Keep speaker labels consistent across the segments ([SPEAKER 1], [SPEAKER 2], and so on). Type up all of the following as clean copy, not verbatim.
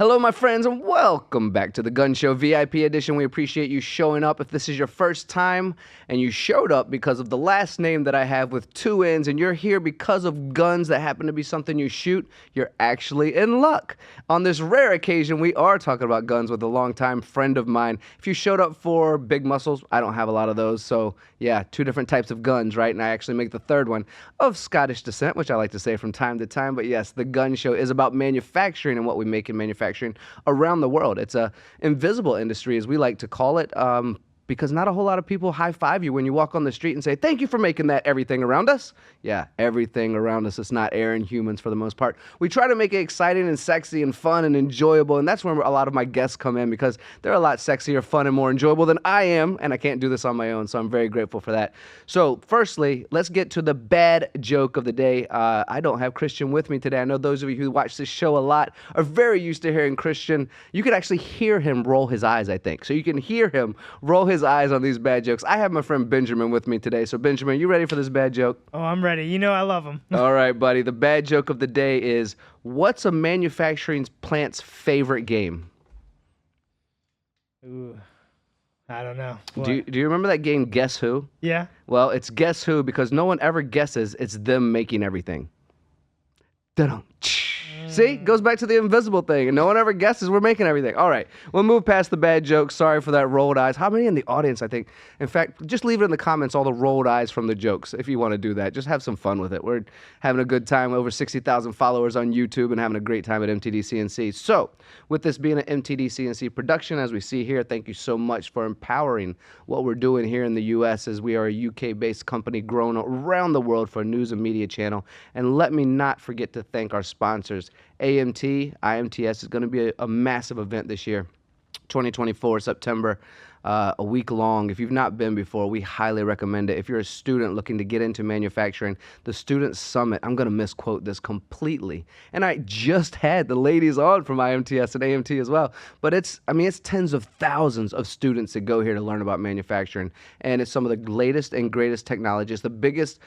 [SPEAKER 1] Hello, my friends, and welcome back to the Gunn Show VIP edition. We appreciate you showing up. If this is your first time and you showed up because of the last name that I have with two N's and you're here because of guns that happen to be something you shoot, you're actually in luck. On this rare occasion, we are talking about guns with a longtime friend of mine. If you showed up for big muscles, I don't have a lot of those, so yeah, two different types of guns, right? And I actually make the third one of Scottish descent, which I like to say from time to time. But yes, the Gun Show is about manufacturing and what we make in manufacturing around the world. It's a invisible industry, as we like to call it, because not a whole lot of people high-five you when you walk on the street and say, thank you for making that everything around us. Yeah, everything around us is not air and humans for the most part. We try to make it exciting and sexy and fun and enjoyable, and that's where a lot of my guests come in, because they're a lot sexier, fun, and more enjoyable than I am, and I can't do this on my own, so I'm very grateful for that. So firstly, let's get to the bad joke of the day. I don't have Christian with me today. I know those of you who watch this show a lot are very used to hearing Christian. You could actually hear him roll his eyes, I think. So you can hear him roll his eyes on these bad jokes. I have my friend Benjamin with me today. So Benjamin, you ready for this bad joke?
[SPEAKER 2] Oh, I'm ready. You know I love them.
[SPEAKER 1] All right, buddy. The bad joke of the day is, what's a manufacturing plant's favorite game?
[SPEAKER 2] Ooh, I don't know.
[SPEAKER 1] Do you remember that game, Guess Who?
[SPEAKER 2] Yeah.
[SPEAKER 1] Well, it's Guess Who because no one ever guesses. It's them making everything. Da-dum. See, goes back to the invisible thing, and no one ever guesses we're making everything. All right, we'll move past the bad jokes. Sorry for that rolled eyes. How many in the audience, I think? In fact, just leave it in the comments, all the rolled eyes from the jokes, if you want to do that. Just have some fun with it. We're having a good time, over 60,000 followers on YouTube, and having a great time at MTD CNC. So, with this being an MTD CNC production, as we see here, thank you so much for empowering what we're doing here in the U.S., as we are a UK-based company growing around the world for a news and media channel. And let me not forget to thank our sponsors. IMTS is going to be a massive event this year, 2024, September, a week long. If you've not been before, we highly recommend it. If you're a student looking to get into manufacturing, the Student Summit, I'm going to misquote this completely. And I just had the ladies on from IMTS and AMT as well. But it's tens of thousands of students that go here to learn about manufacturing. And it's some of the latest and greatest technology. It's the biggest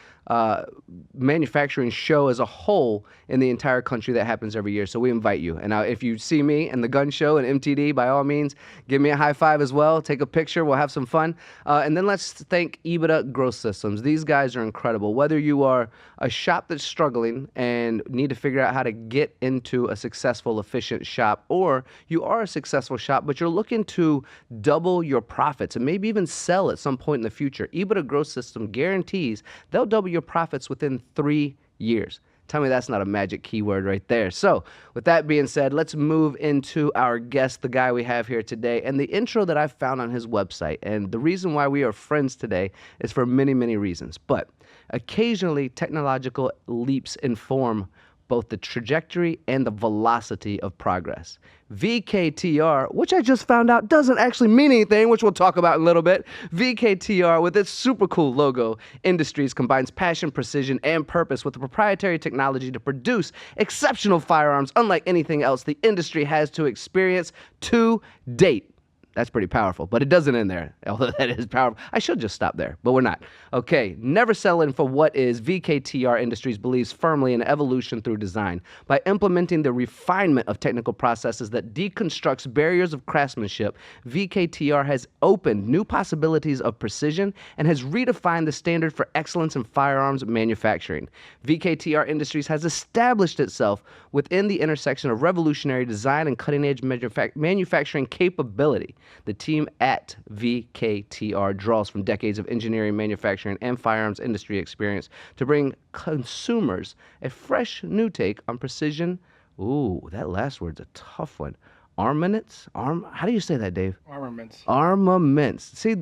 [SPEAKER 1] manufacturing show as a whole in the entire country that happens every year. So we invite you. And now if you see me and the Gun Show and MTD, by all means, give me a high five as well. Take a picture. We'll have some fun. And then let's thank EBITDA Growth Systems. These guys are incredible. Whether you are a shop that's struggling and need to figure out how to get into a successful, efficient shop, or you are a successful shop, but you're looking to double your profits and maybe even sell at some point in the future, EBITDA Growth System guarantees they'll double your profits within 3 years. Tell me that's not a magic keyword right there. So with that being said, let's move into our guest, the guy we have here today, and the intro that I found on his website. And the reason why we are friends today is for many, many reasons. But occasionally, technological leaps inform both the trajectory and the velocity of progress. VKTR, which I just found out doesn't actually mean anything, which we'll talk about in a little bit. VKTR, with its super cool logo, Industries combines passion, precision, and purpose with a proprietary technology to produce exceptional firearms unlike anything else the industry has to experience to date. That's pretty powerful, but it doesn't end there, although that is powerful. I should just stop there, but we're not. Okay, never settling for what is. VKTR Industries believes firmly in evolution through design. By implementing the refinement of technical processes that deconstructs barriers of craftsmanship, VKTR has opened new possibilities of precision and has redefined the standard for excellence in firearms manufacturing. VKTR Industries has established itself within the intersection of revolutionary design and cutting-edge manufacturing capability. The team at VKTR draws from decades of engineering, manufacturing, and firearms industry experience to bring consumers a fresh new take on precision. Ooh, that last word's a tough one. Armaments? How do you say that, Dave?
[SPEAKER 3] Armaments.
[SPEAKER 1] Armaments. See,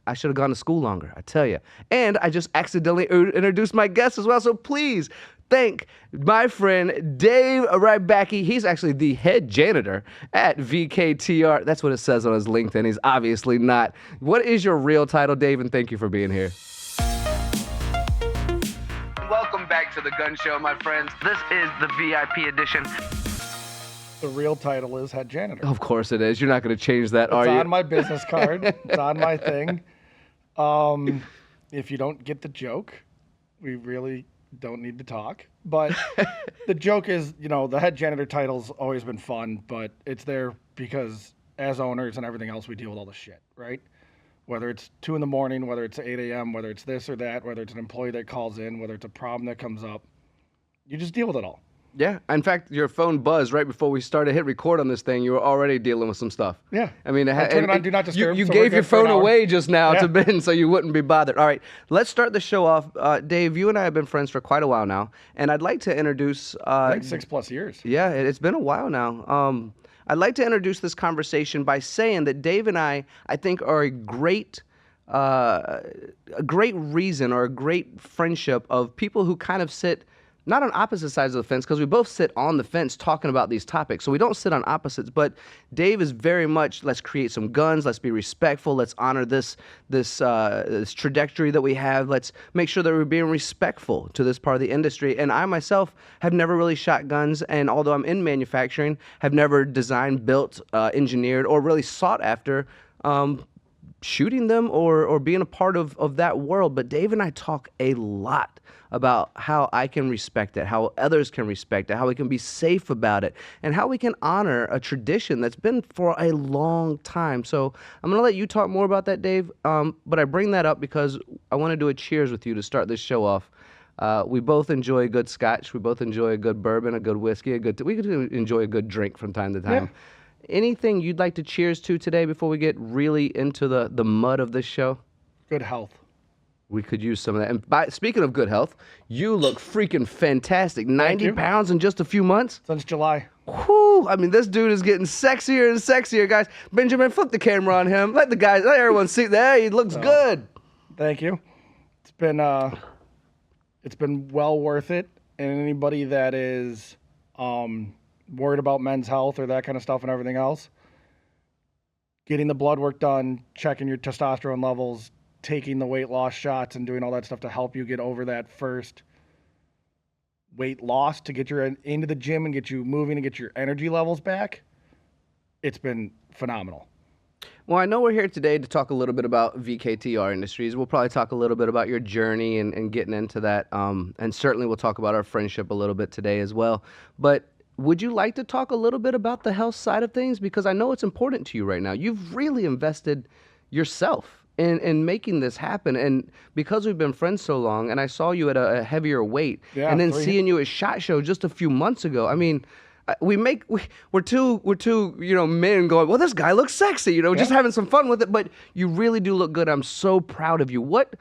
[SPEAKER 1] I should have gone to school longer, I tell you. And I just accidentally introduced my guest as well, so please thank my friend Dave Rybacki. He's actually the head janitor at VKTR. That's what it says on his LinkedIn. He's obviously not. What is your real title, Dave? And thank you for being here. Welcome back to the Gun Show, my friends. This is the VIP edition.
[SPEAKER 3] The real title is head janitor.
[SPEAKER 1] Of course it is. You're not going to change that, are you?
[SPEAKER 3] It's on my business card. It's on my thing. If you don't get the joke, we really don't need to talk. But the joke is, the head janitor title's always been fun, but it's there because as owners and everything else, we deal with all the shit, right? Whether it's 2 a.m, whether it's 8 a.m, whether it's this or that, whether it's an employee that calls in, whether it's a problem that comes up, you just deal with it all.
[SPEAKER 1] Yeah. In fact, your phone buzzed right before we started hit record on this thing. You were already dealing with some stuff.
[SPEAKER 3] Yeah.
[SPEAKER 1] I mean,
[SPEAKER 3] I turned it on Do Not Disturb.
[SPEAKER 1] You
[SPEAKER 3] so we're
[SPEAKER 1] gave your
[SPEAKER 3] good for an
[SPEAKER 1] phone
[SPEAKER 3] hour.
[SPEAKER 1] away just now
[SPEAKER 3] Yeah.
[SPEAKER 1] to Ben so you wouldn't be bothered. All right. Let's start the show off. Dave, you and I have been friends for quite a while now, and I'd like to introduce.
[SPEAKER 3] I think 6+ years.
[SPEAKER 1] Yeah, it's been a while now. I'd like to introduce this conversation by saying that Dave and I think, are a great reason or a great friendship of people who kind of sit not on opposite sides of the fence, because we both sit on the fence talking about these topics. So we don't sit on opposites, but Dave is very much, let's create some guns, let's be respectful, let's honor this trajectory that we have, let's make sure that we're being respectful to this part of the industry. And I myself have never really shot guns, and although I'm in manufacturing, have never designed, built, engineered, or really sought after shooting them or being a part of that world. But Dave and I talk a lot about how I can respect it, how others can respect it, how we can be safe about it, and how we can honor a tradition that's been for a long time. So I'm going to let you talk more about that, Dave, but I bring that up because I want to do a cheers with you to start this show off. We both enjoy a good scotch. We both enjoy a good bourbon, a good whiskey, we could enjoy a good drink from time to time. Yeah. Anything you'd like to cheers to today before we get really into the mud of this show?
[SPEAKER 3] Good health.
[SPEAKER 1] We could use some of that. And speaking of good health, you look freaking fantastic. 90 pounds in just a few months?
[SPEAKER 3] Since July.
[SPEAKER 1] Whew. I mean, this dude is getting sexier and sexier, guys. Benjamin, flip the camera on him. Let everyone see that. He looks good.
[SPEAKER 3] Thank you. It's been well worth it. And anybody that is worried about men's health or that kind of stuff and everything else, getting the blood work done, checking your testosterone levels, taking the weight loss shots and doing all that stuff to help you get over that first weight loss to get you into the gym and get you moving and get your energy levels back. It's been phenomenal.
[SPEAKER 1] Well, I know we're here today to talk a little bit about VKTR Industries. We'll probably talk a little bit about your journey and getting into that. And certainly we'll talk about our friendship a little bit today as well. But would you like to talk a little bit about the health side of things? Because I know it's important to you right now. You've really invested yourself in making this happen. And because we've been friends so long, and I saw you at a heavier weight, and then seeing you at SHOT Show just a few months ago, I mean, we're two men going, well, this guy looks sexy, just having some fun with it. But you really do look good. I'm so proud of you. What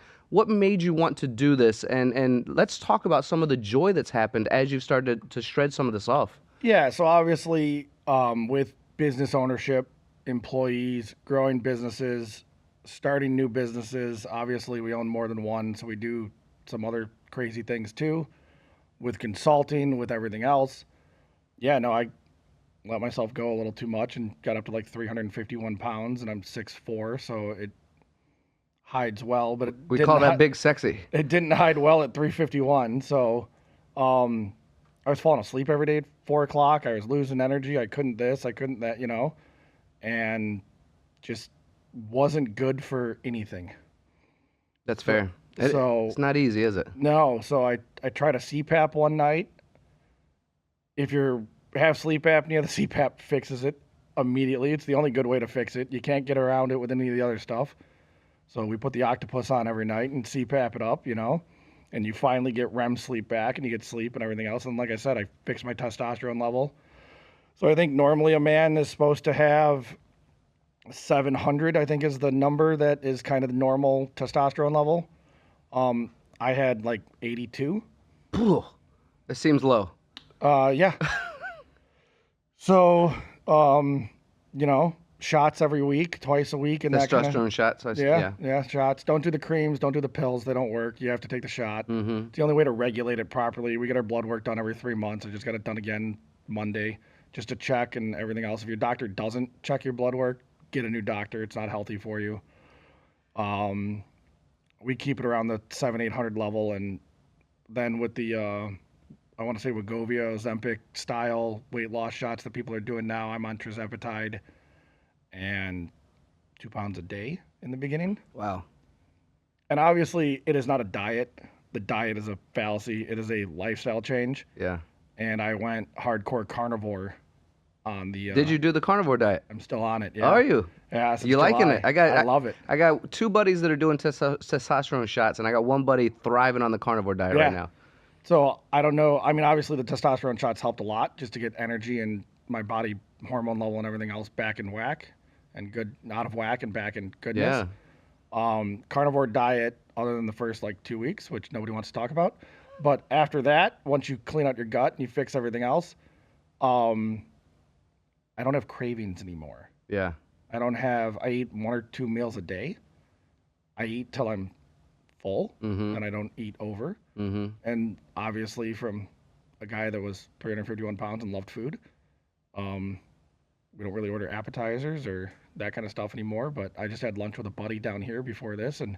[SPEAKER 1] made you want to do this? And let's talk about some of the joy that's happened as you've started to shred some of this off.
[SPEAKER 3] Yeah, so obviously with business ownership, employees, growing businesses, starting new businesses, obviously we own more than one, so we do some other crazy things too, with consulting, with everything else. Yeah, no, I let myself go a little too much and got up to like 351 pounds, and I'm 6'4", so it hides well, but
[SPEAKER 1] we call that big sexy.
[SPEAKER 3] It didn't hide well at 351, so I was falling asleep every day at 4 o'clock. I was losing energy. I couldn't this, I couldn't that, and just wasn't good for anything.
[SPEAKER 1] That's fair.
[SPEAKER 3] So
[SPEAKER 1] it's not easy, is it?
[SPEAKER 3] No. So I tried a CPAP one night. If you have sleep apnea, the CPAP fixes it immediately. It's the only good way to fix it. You can't get around it with any of the other stuff. So we put the octopus on every night and CPAP it up, and you finally get REM sleep back and you get sleep and everything else. And like I said, I fixed my testosterone level. So I think normally a man is supposed to have 700, I think is the number that is kind of the normal testosterone level. I had like 82.
[SPEAKER 1] It seems low.
[SPEAKER 3] Yeah. So, shots every week, twice a week. And
[SPEAKER 1] testosterone shots.
[SPEAKER 3] Yeah, shots. Don't do the creams. Don't do the pills. They don't work. You have to take the shot.
[SPEAKER 1] Mm-hmm.
[SPEAKER 3] It's the only way to regulate it properly. We get our blood work done every 3 months. I just got it done again Monday just to check and everything else. If your doctor doesn't check your blood work, get a new doctor. It's not healthy for you. We keep it around the 700-800 level, and then with the I want to say Wegovy, Ozempic style weight loss shots that people are doing now, I'm on tirzepatide and 2 pounds a day in the beginning.
[SPEAKER 1] Wow.
[SPEAKER 3] And obviously it is not a diet. the diet is a fallacy. It is a lifestyle change.
[SPEAKER 1] Yeah.
[SPEAKER 3] And I went hardcore carnivore on the.
[SPEAKER 1] Did you do the carnivore diet?
[SPEAKER 3] I'm still on it. Yeah.
[SPEAKER 1] Are you?
[SPEAKER 3] Yeah. Since
[SPEAKER 1] You liking
[SPEAKER 3] July.
[SPEAKER 1] it?
[SPEAKER 3] I love it.
[SPEAKER 1] I got 2 buddies that are doing testosterone shots, and I got 1 buddy thriving on the carnivore diet right now.
[SPEAKER 3] So I don't know. I mean, obviously the testosterone shots helped a lot just to get energy and my body hormone level and everything else back in whack and good, out of whack and back in goodness.
[SPEAKER 1] Yeah.
[SPEAKER 3] Carnivore diet, other than the first like 2 weeks, which nobody wants to talk about. But after that, once you clean out your gut and you fix everything else, I don't have cravings anymore.
[SPEAKER 1] Yeah.
[SPEAKER 3] I eat 1 or 2 meals a day. I eat till I'm full and I don't eat over.
[SPEAKER 1] Mm-hmm.
[SPEAKER 3] And obviously from a guy that was 351 pounds and loved food, we don't really order appetizers or that kind of stuff anymore, but I just had lunch with a buddy down here before this and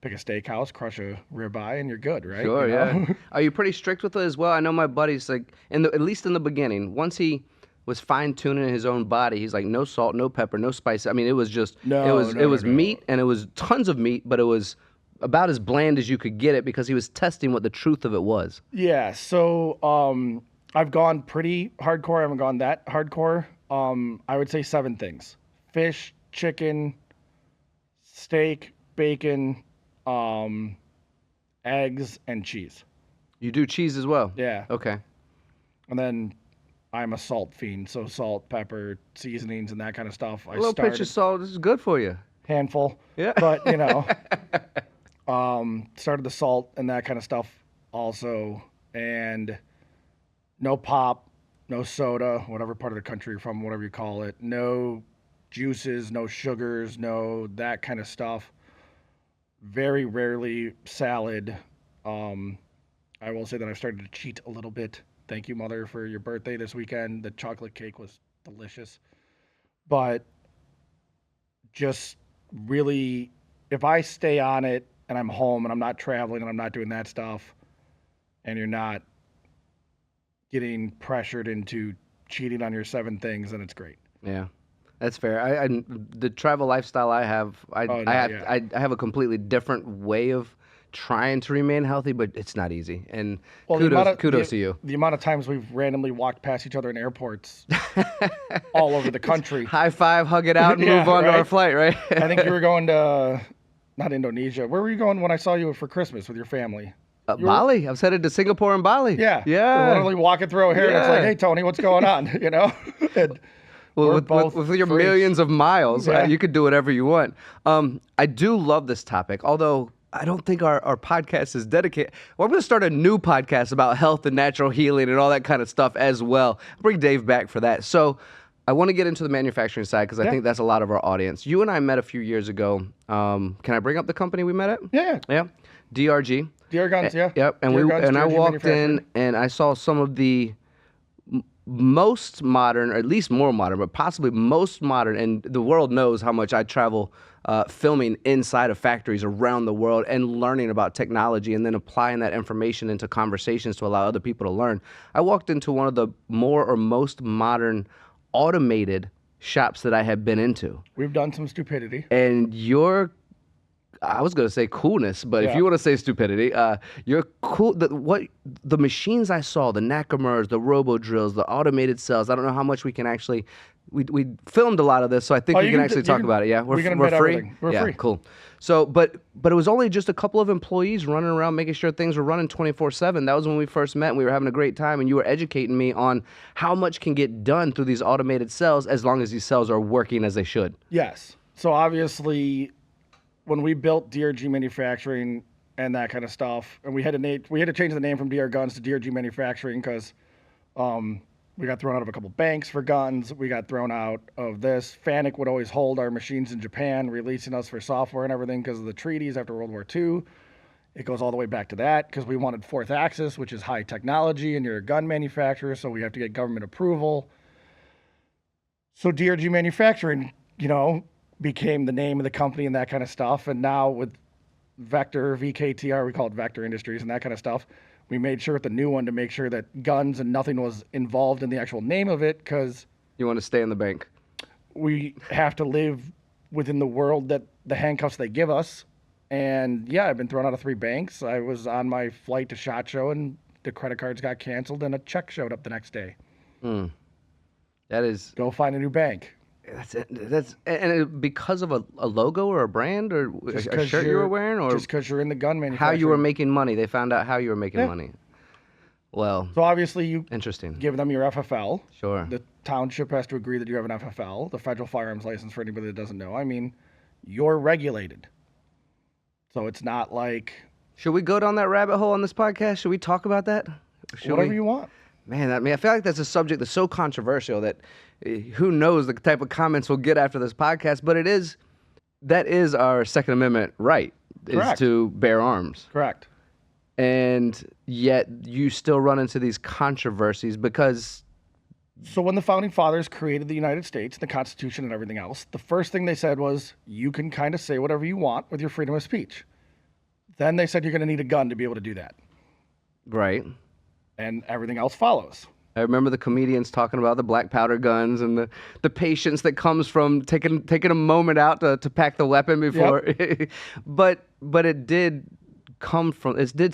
[SPEAKER 3] pick a steakhouse, crush a ribeye, and you're good, right?
[SPEAKER 1] Sure,
[SPEAKER 3] you know?
[SPEAKER 1] yeah. Are you pretty strict with it as well? I know my buddy's like, at least in the beginning, once he was fine-tuning his own body, he's like, no salt, no pepper, no spice. I mean, it was just, it was meat, and it was tons of meat, but it was about as bland as you could get it because he was testing what the truth of it was.
[SPEAKER 3] Yeah, so I've gone pretty hardcore. I haven't gone that hardcore. I would say 7 things: fish, chicken, steak, bacon, eggs, and cheese.
[SPEAKER 1] You do cheese as well?
[SPEAKER 3] Yeah.
[SPEAKER 1] Okay.
[SPEAKER 3] And then I'm a salt fiend, so salt, pepper, seasonings, and that kind of stuff.
[SPEAKER 1] A little pinch of salt is good for you.
[SPEAKER 3] Handful.
[SPEAKER 1] Yeah.
[SPEAKER 3] But, you know, started the salt and that kind of stuff also. And no pop, no soda, whatever part of the country you're from, whatever you call it. No juices, no sugars, no that kind of stuff. Very rarely salad. I will say that I've started to cheat a little bit. Thank you, Mother, for your birthday this weekend. The chocolate cake was delicious. But just really, if I stay on it and I'm home and I'm not traveling and I'm not doing that stuff, and you're not getting pressured into cheating on your 7 things, then it's great.
[SPEAKER 1] Yeah. That's fair. The travel lifestyle I have, I have a completely different way of trying to remain healthy, but it's not easy. And kudos to you.
[SPEAKER 3] The amount of times we've randomly walked past each other in airports all over the country.
[SPEAKER 1] High five, hug it out, and move on to our flight, right?
[SPEAKER 3] I think you were going to, not Indonesia. Where were you going when I saw you for Christmas with your family?
[SPEAKER 1] Bali. I was headed to Singapore and Bali.
[SPEAKER 3] Yeah.
[SPEAKER 1] Yeah.
[SPEAKER 3] We're literally walking through here, and it's like, hey, Tony, what's going on? You know? And
[SPEAKER 1] well, with your millions of miles, you could do whatever you want. I do love this topic, although I don't think our podcast is dedicated. Well, I'm going to start a new podcast about health and natural healing and all that kind of stuff as well. Bring Dave back for that. So I want to get into the manufacturing side because I think that's a lot of our audience. You and I met a few years ago. Can I bring up the company we met at?
[SPEAKER 3] Yeah.
[SPEAKER 1] Yeah. DRG.
[SPEAKER 3] DR Guns, yeah.
[SPEAKER 1] Yep. And I walked in and I saw some of the most modern, or at least more modern, but possibly most modern, and the world knows how much I travel filming inside of factories around the world and learning about technology and then applying that information into conversations to allow other people to learn. I walked into one of the more or most modern automated shops that I have been into.
[SPEAKER 3] We've done some stupidity.
[SPEAKER 1] And I was going to say coolness, but if you want to say stupidity, you're cool. The machines I saw, the Nakamura's, the robo drills, the automated cells. I don't know how much we can actually. We filmed a lot of this, so I think we can actually talk about it. Yeah, we're free.
[SPEAKER 3] Everything. We're free.
[SPEAKER 1] Cool. So, but it was only just a couple of employees running around making sure things were running 24/7. That was when we first met, and we were having a great time. And you were educating me on how much can get done through these automated cells as long as these cells are working as they should.
[SPEAKER 3] Yes. So obviously, when we built DRG Manufacturing and that kind of stuff, and we had to change the name from DR Guns to DRG Manufacturing because we got thrown out of a couple banks for guns. We got thrown out of this. Fanuc would always hold our machines in Japan, releasing us for software and everything because of the treaties after World War II. It goes all the way back to that because we wanted 4th Axis, which is high technology, and you're a gun manufacturer, so we have to get government approval. So DRG Manufacturing, became the name of the company and that kind of stuff. And now with Vector, VKTR, we call it Vector Industries and that kind of stuff, we made sure with the new one to make sure that guns and nothing was involved in the actual name of it because
[SPEAKER 1] you want to stay in the bank.
[SPEAKER 3] We have to live within the world that the handcuffs they give us And yeah, I've been thrown out of 3 banks. I was on my flight to SHOT Show, and the credit cards got canceled, and a check showed up the next day.
[SPEAKER 1] That is.
[SPEAKER 3] Go find a new bank.
[SPEAKER 1] Because of a logo or a brand or a shirt you were wearing, or
[SPEAKER 3] just because you're in the gun manufacturing.
[SPEAKER 1] how you were making money. They found out how you were making money. Well,
[SPEAKER 3] so obviously you
[SPEAKER 1] interesting.
[SPEAKER 3] give them your FFL.
[SPEAKER 1] Sure.
[SPEAKER 3] The township has to agree that you have an FFL, the federal firearms license, for anybody that doesn't know. I mean, you're regulated. So it's not like...
[SPEAKER 1] Should we go down that rabbit hole on this podcast? Should we talk about that?
[SPEAKER 3] Whatever you want.
[SPEAKER 1] Man, I feel like that's a subject that's so controversial that who knows the type of comments we'll get after this podcast, but that is our Second Amendment right,
[SPEAKER 3] Correct.
[SPEAKER 1] Is to bear arms.
[SPEAKER 3] Correct.
[SPEAKER 1] And yet you still run into these controversies because...
[SPEAKER 3] So when the Founding Fathers created the United States, the Constitution and everything else, the first thing they said was, you can kind of say whatever you want with your freedom of speech. Then they said you're going to need a gun to be able to do that.
[SPEAKER 1] Right.
[SPEAKER 3] And everything else follows.
[SPEAKER 1] I remember the comedians talking about the black powder guns and the patience that comes from taking a moment out to pack the weapon before. Yep. but it did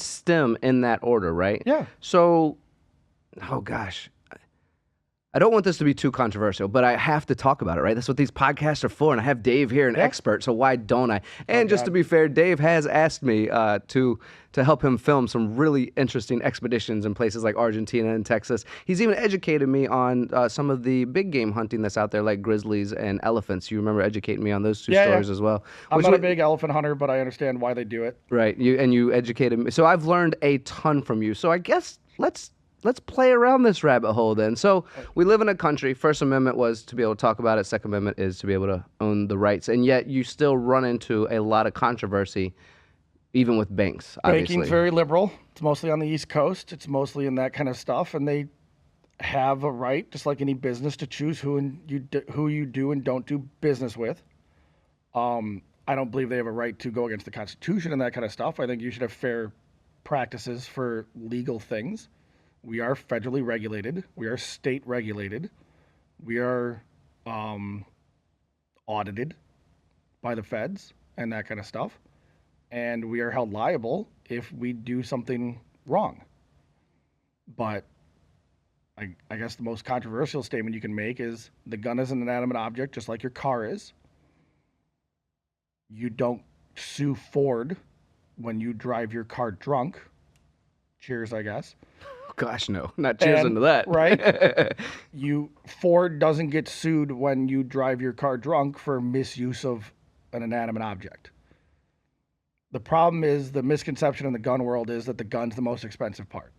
[SPEAKER 1] stem in that order, right?
[SPEAKER 3] Yeah.
[SPEAKER 1] So, oh gosh. I don't want this to be too controversial, but I have to talk about it, right? That's what these podcasts are for, and I have Dave here, an expert, so why don't I? And just to be fair, Dave has asked me to help him film some really interesting expeditions in places like Argentina and Texas. He's even educated me on some of the big game hunting that's out there, like grizzlies and elephants. You remember educating me on those two stories as well.
[SPEAKER 3] I'm not a big elephant hunter, but I understand why they do it.
[SPEAKER 1] Right, you educated me. So I've learned a ton from you. So I guess let's play around this rabbit hole then. So we live in a country. First Amendment was to be able to talk about it. Second Amendment is to be able to own the rights. And yet you still run into a lot of controversy, even with banks, obviously.
[SPEAKER 3] Banking's very liberal. It's mostly on the East Coast. It's mostly in that kind of stuff. And they have a right, just like any business, to choose who you do and don't do business with. I don't believe they have a right to go against the Constitution and that kind of stuff. I think you should have fair practices for legal things. We are federally regulated. We are state regulated. We are audited by the feds and that kind of stuff. And we are held liable if we do something wrong. But I guess the most controversial statement you can make is the gun is an inanimate object, just like your car is. You don't sue Ford when you drive your car drunk. Cheers, I guess.
[SPEAKER 1] Gosh, no. Not cheers into that.
[SPEAKER 3] Right? Ford doesn't get sued when you drive your car drunk for misuse of an inanimate object. The problem is, the misconception in the gun world is that the gun's the most expensive part.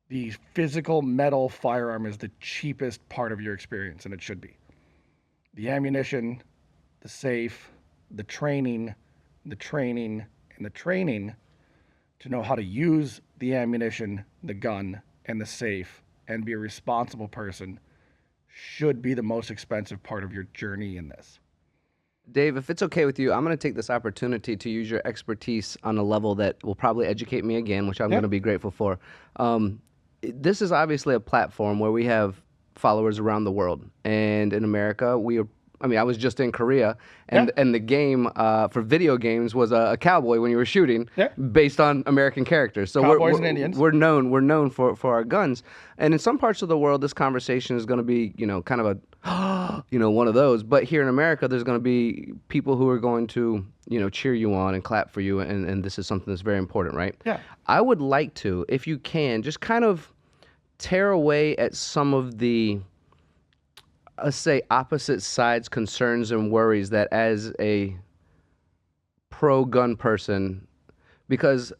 [SPEAKER 3] The physical metal firearm is the cheapest part of your experience, and it should be. The ammunition, the safe, the training, and the training to know how to use the ammunition, the gun, and the safe, and be a responsible person should be the most expensive part of your journey in this.
[SPEAKER 1] Dave, if it's okay with you, I'm going to take this opportunity to use your expertise on a level that will probably educate me again, which I'm going to be grateful for. This is obviously a platform where we have followers around the world. And in America, I was just in Korea, and the game for video games was a cowboy when you were shooting, based on American characters. So
[SPEAKER 3] Cowboys and Indians.
[SPEAKER 1] We're known for our guns. And in some parts of the world, this conversation is going to be, kind of one of those. But here in America, there's going to be people who are going to, cheer you on and clap for you, and this is something that's very important, right?
[SPEAKER 3] Yeah.
[SPEAKER 1] I would like to, if you can, just kind of tear away at some of the, let's say, opposite sides' concerns and worries that as a pro-gun person, because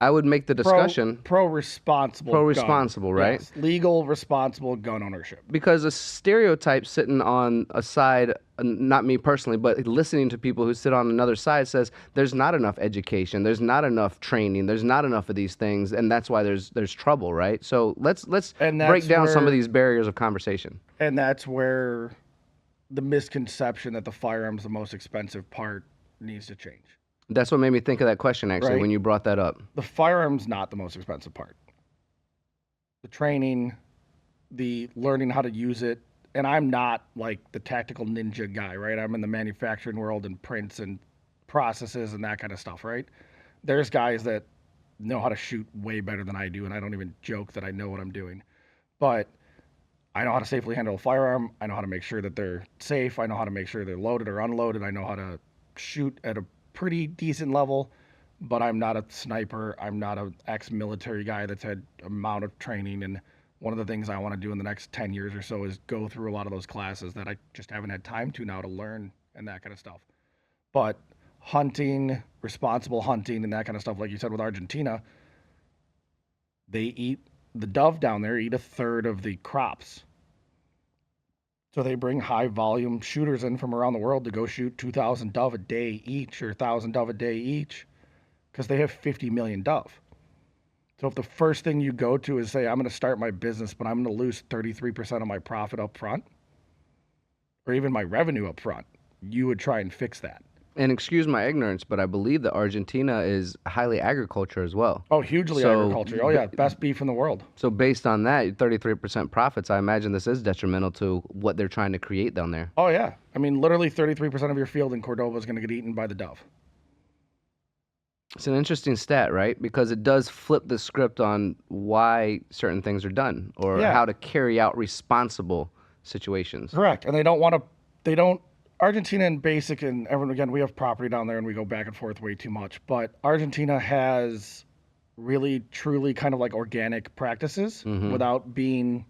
[SPEAKER 1] I would make the discussion
[SPEAKER 3] pro-responsible,
[SPEAKER 1] right?
[SPEAKER 3] Yes. Legal, responsible gun ownership.
[SPEAKER 1] Because a stereotype sitting on a side, not me personally, but listening to people who sit on another side, says there's not enough education, there's not enough training, there's not enough of these things, and that's why there's trouble, right? So let's break down some of these barriers of conversation.
[SPEAKER 3] And that's where the misconception that the firearm's the most expensive part needs to change.
[SPEAKER 1] That's what made me think of that question, actually, when you brought that up.
[SPEAKER 3] The firearm's not the most expensive part. The training, the learning how to use it, and I'm not like the tactical ninja guy, right? I'm in the manufacturing world and prints and processes and that kind of stuff, right? There's guys that know how to shoot way better than I do, and I don't even joke that I know what I'm doing. But I know how to safely handle a firearm. I know how to make sure that they're safe. I know how to make sure they're loaded or unloaded. I know how to shoot at a pretty decent level, but I'm not a sniper. I'm not an ex-military guy that's had amount of training. And one of the things I want to do in the next 10 years or so is go through a lot of those classes that I just haven't had time to now to learn and that kind of stuff. But hunting, responsible hunting and that kind of stuff, like you said with Argentina, the dove down there eat a third of the crops. So they bring high volume shooters in from around the world to go shoot 2,000 dove a day each or 1,000 dove a day each because they have 50 million dove. So if the first thing you go to is say, I'm going to start my business, but I'm going to lose 33% of my profit up front or even my revenue up front, you would try and fix that.
[SPEAKER 1] And excuse my ignorance, but I believe that Argentina is highly agriculture as well.
[SPEAKER 3] Oh, hugely agriculture. Oh, yeah. Best beef in the world.
[SPEAKER 1] So based on that, 33% profits, I imagine this is detrimental to what they're trying to create down there.
[SPEAKER 3] Oh, yeah. I mean, literally 33% of your field in Cordoba is going to get eaten by the dove.
[SPEAKER 1] It's an interesting stat, right? Because it does flip the script on why certain things are done or how to carry out responsible situations.
[SPEAKER 3] Correct. And Argentina and basic, and everyone, again, we have property down there and we go back and forth way too much, but Argentina has really, truly kind of like organic practices without being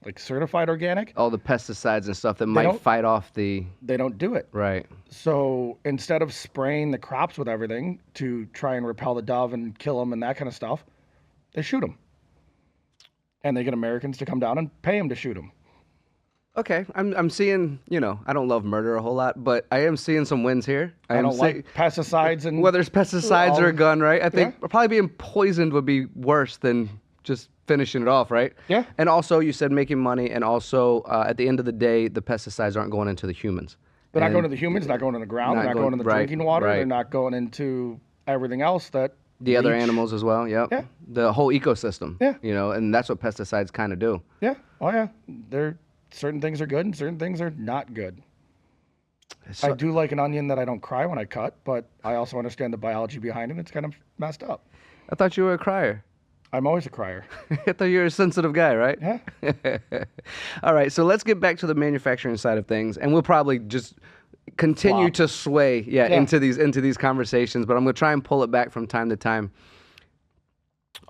[SPEAKER 3] like certified organic.
[SPEAKER 1] All the pesticides and stuff that might fight off the...
[SPEAKER 3] They don't do it.
[SPEAKER 1] Right.
[SPEAKER 3] So instead of spraying the crops with everything to try and repel the dove and kill them and that kind of stuff, they shoot them. And they get Americans to come down and pay them to shoot them.
[SPEAKER 1] Okay, I'm seeing, I don't love murder a whole lot, but I am seeing some wins here.
[SPEAKER 3] I don't like pesticides and...
[SPEAKER 1] Whether it's pesticides or a gun, right? I think probably being poisoned would be worse than just finishing it off, right?
[SPEAKER 3] Yeah.
[SPEAKER 1] And also, you said making money, and also, at the end of the day, the pesticides aren't going into the humans.
[SPEAKER 3] They're not going to the humans, not going to the ground, they're not going to the drinking water, they're not going into everything else that...
[SPEAKER 1] The other animals as well, yep.
[SPEAKER 3] Yeah.
[SPEAKER 1] The whole ecosystem.
[SPEAKER 3] Yeah.
[SPEAKER 1] And that's what pesticides kind of do.
[SPEAKER 3] Yeah. Oh, yeah. Certain things are good and certain things are not good. I do like an onion that I don't cry when I cut, but I also understand the biology behind it. It's kind of messed up.
[SPEAKER 1] I thought you were a crier.
[SPEAKER 3] I'm always a crier.
[SPEAKER 1] I thought you were a sensitive guy, right?
[SPEAKER 3] Yeah.
[SPEAKER 1] All right, so let's get back to the manufacturing side of things, and we'll probably just continue to sway into these conversations, but I'm going to try and pull it back from time to time.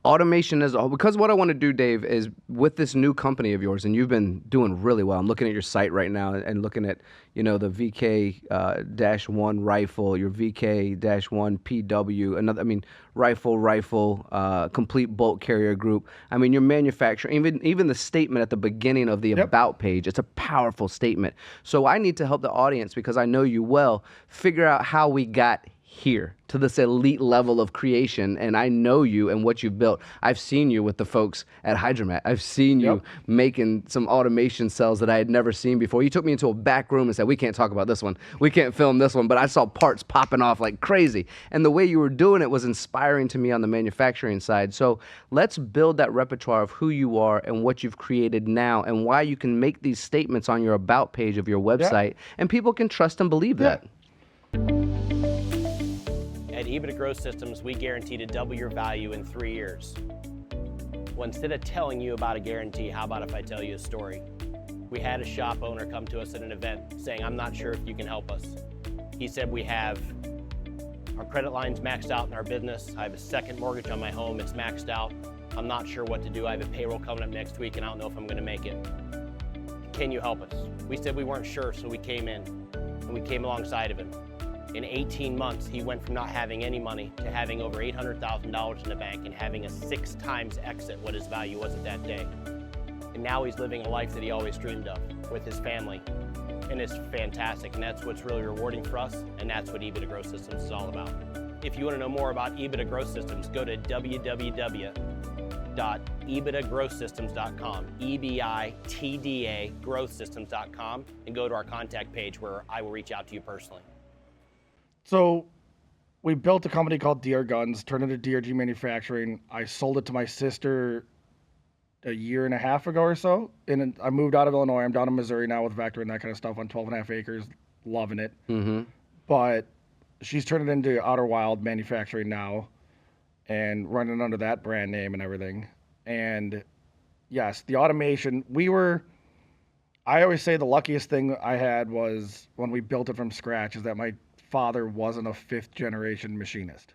[SPEAKER 1] Automation as a whole, because what I want to do, Dave, is with this new company of yours, and you've been doing really well. I'm looking at your site right now and looking at, the VK-1 rifle, your VK-1 PW, rifle, complete bolt carrier group. I mean, your manufacturing, even the statement at the beginning of the About page, it's a powerful statement. So I need to help the audience, because I know you well, figure out how we got here to this elite level of creation, and I know you and what you've built. I've seen you with the folks at Hydromat. I've seen you making some automation cells that I had never seen before. You took me into a back room and said, we can't talk about this one. We can't film this one, but I saw parts popping off like crazy. And the way you were doing it was inspiring to me on the manufacturing side. So let's build that repertoire of who you are and what you've created now and why you can make these statements on your About page of your website, and people can trust and believe that.
[SPEAKER 4] At EBITDA Growth Systems, we guarantee to double your value in 3 years. Well, instead of telling you about a guarantee, how about if I tell you a story? We had a shop owner come to us at an event saying, I'm not sure if you can help us. He said, we have our credit lines maxed out in our business. I have a second mortgage on my home, it's maxed out. I'm not sure what to do. I have a payroll coming up next week and I don't know if I'm gonna make it. Can you help us? We said we weren't sure, so we came in and we came alongside of him. In 18 months, he went from not having any money to having over $800,000 in the bank and having a 6 times exit what his value was at that day. And now he's living a life that he always dreamed of with his family. And it's fantastic, and that's what's really rewarding for us, and that's what EBITDA Growth Systems is all about. If you want to know more about EBITDA Growth Systems, go to www.ebitagrowthsystems.com, EBITDA growthsystems.com, and go to our contact page where I will reach out to you personally.
[SPEAKER 3] So we built a company called DR Guns, turned into DRG Manufacturing. I sold it to my sister a year and a half ago or so. And I moved out of Illinois. I'm down in Missouri now with Vector and that kind of stuff on 12.5 acres, loving it.
[SPEAKER 1] Mm-hmm.
[SPEAKER 3] But she's turning it into Outer Wild Manufacturing now and running under that brand name and everything. And yes, the automation, I always say the luckiest thing I had was when we built it from scratch is that my father wasn't a 5th generation machinist.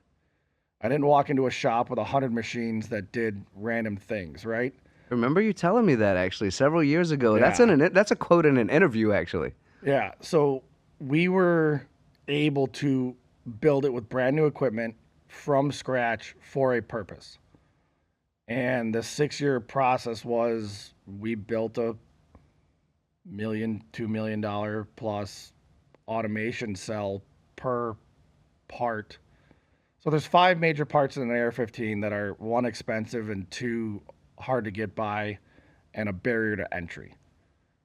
[SPEAKER 3] I didn't walk into a shop with 100 machines that did random things, right?
[SPEAKER 1] Remember you telling me that actually several years ago.
[SPEAKER 3] Yeah.
[SPEAKER 1] That's a quote in an interview actually.
[SPEAKER 3] Yeah, so we were able to build it with brand new equipment from scratch for a purpose. And the 6-year process was we built a $2 million plus automation cell per part. So there's 5 major parts in an AR-15 that are 1, expensive, and 2, hard to get by, and a barrier to entry.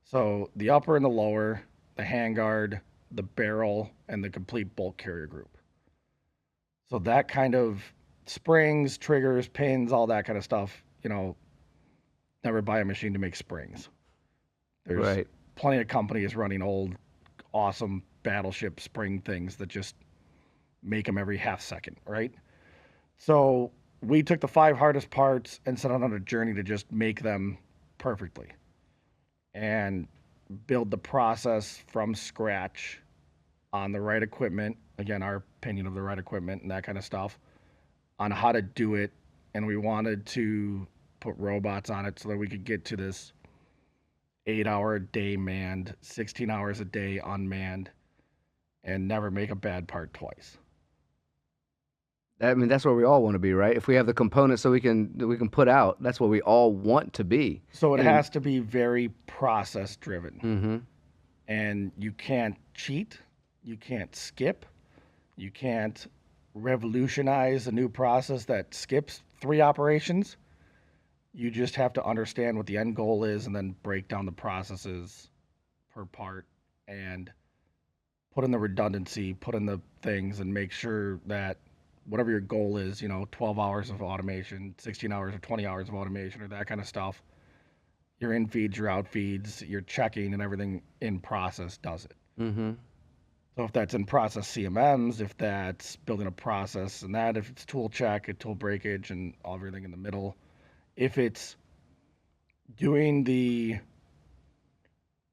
[SPEAKER 3] So the upper and the lower, the handguard, the barrel, and the complete bolt carrier group. So that kind of springs, triggers, pins, all that kind of stuff, never buy a machine to make springs. There's
[SPEAKER 1] Right.
[SPEAKER 3] plenty of companies running old, awesome battleship spring things that just make them every half second, right? So we took the 5 hardest parts and set out on a journey to just make them perfectly and build the process from scratch on the right equipment. Again, our opinion of the right equipment and that kind of stuff on how to do it. And we wanted to put robots on it so that we could get to this 8-hour a day manned, 16 hours a day unmanned, and never make a bad part twice.
[SPEAKER 1] I mean, that's where we all want to be, right? If we have the components that we can put out, that's what we all want to be.
[SPEAKER 3] So it has to be very process driven.
[SPEAKER 1] Mm-hmm.
[SPEAKER 3] And you can't cheat, you can't skip, you can't revolutionize a new process that skips 3 operations. You just have to understand what the end goal is and then break down the processes per part and put in the redundancy, put in the things, and make sure that whatever your goal is, 12 hours of automation, 16 hours or 20 hours of automation or that kind of stuff, your in feeds, your out feeds, your checking and everything in process does it.
[SPEAKER 1] Mm-hmm.
[SPEAKER 3] So if that's in process CMMs, if that's building a process and that, if it's tool check, tool breakage and everything in the middle, if it's doing the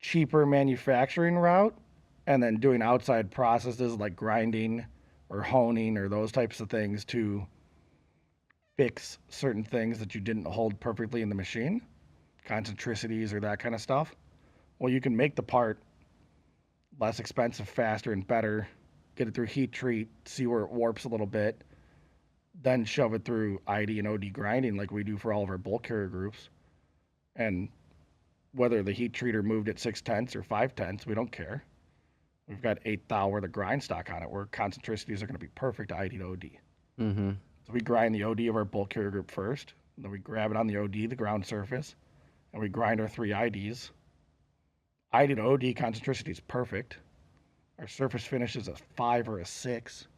[SPEAKER 3] cheaper manufacturing route and then doing outside processes like grinding or honing or those types of things to fix certain things that you didn't hold perfectly in the machine, concentricities or that kind of stuff, well, you can make the part less expensive, faster, and better, get it through heat treat, see where it warps a little bit, then shove it through ID and OD grinding like we do for all of our bulk carrier groups. And whether the heat treater moved at 6/10 or 5/10, we don't care. We've got 8 thou worth of grind stock on it where concentricities are going to be perfect ID to OD.
[SPEAKER 1] Mm-hmm.
[SPEAKER 3] So we grind the OD of our bulk carrier group first, then we grab it on the OD, the ground surface, and we grind our 3 IDs. ID to OD concentricity is perfect. Our surface finish is a 5 or a 6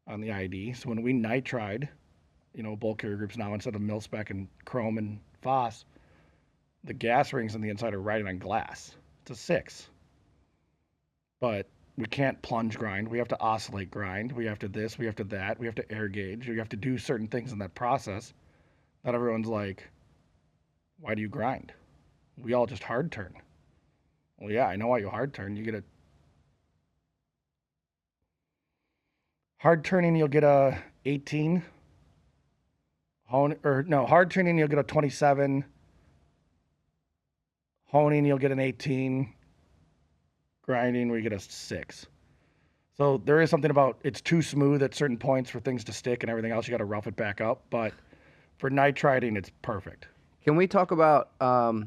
[SPEAKER 3] on the ID. So when we nitride, bulk carrier groups now, instead of mil spec and chrome and phos, the gas rings on the inside are riding on glass. It's a 6. But we can't plunge grind. We have to oscillate grind. We have to this, we have to that. We have to air gauge. We have to do certain things in that process that everyone's like, why do you grind? We all just hard turn. Well, yeah, I know why you hard turn. You get a hard turning, you'll get a 18. Hard turning, you'll get a 27. Honing, you'll get an 18. Grinding, we get a 6. So there is something about it's too smooth at certain points for things to stick and everything else. You got to rough it back up. But for nitriding, it's perfect.
[SPEAKER 1] Can we talk about,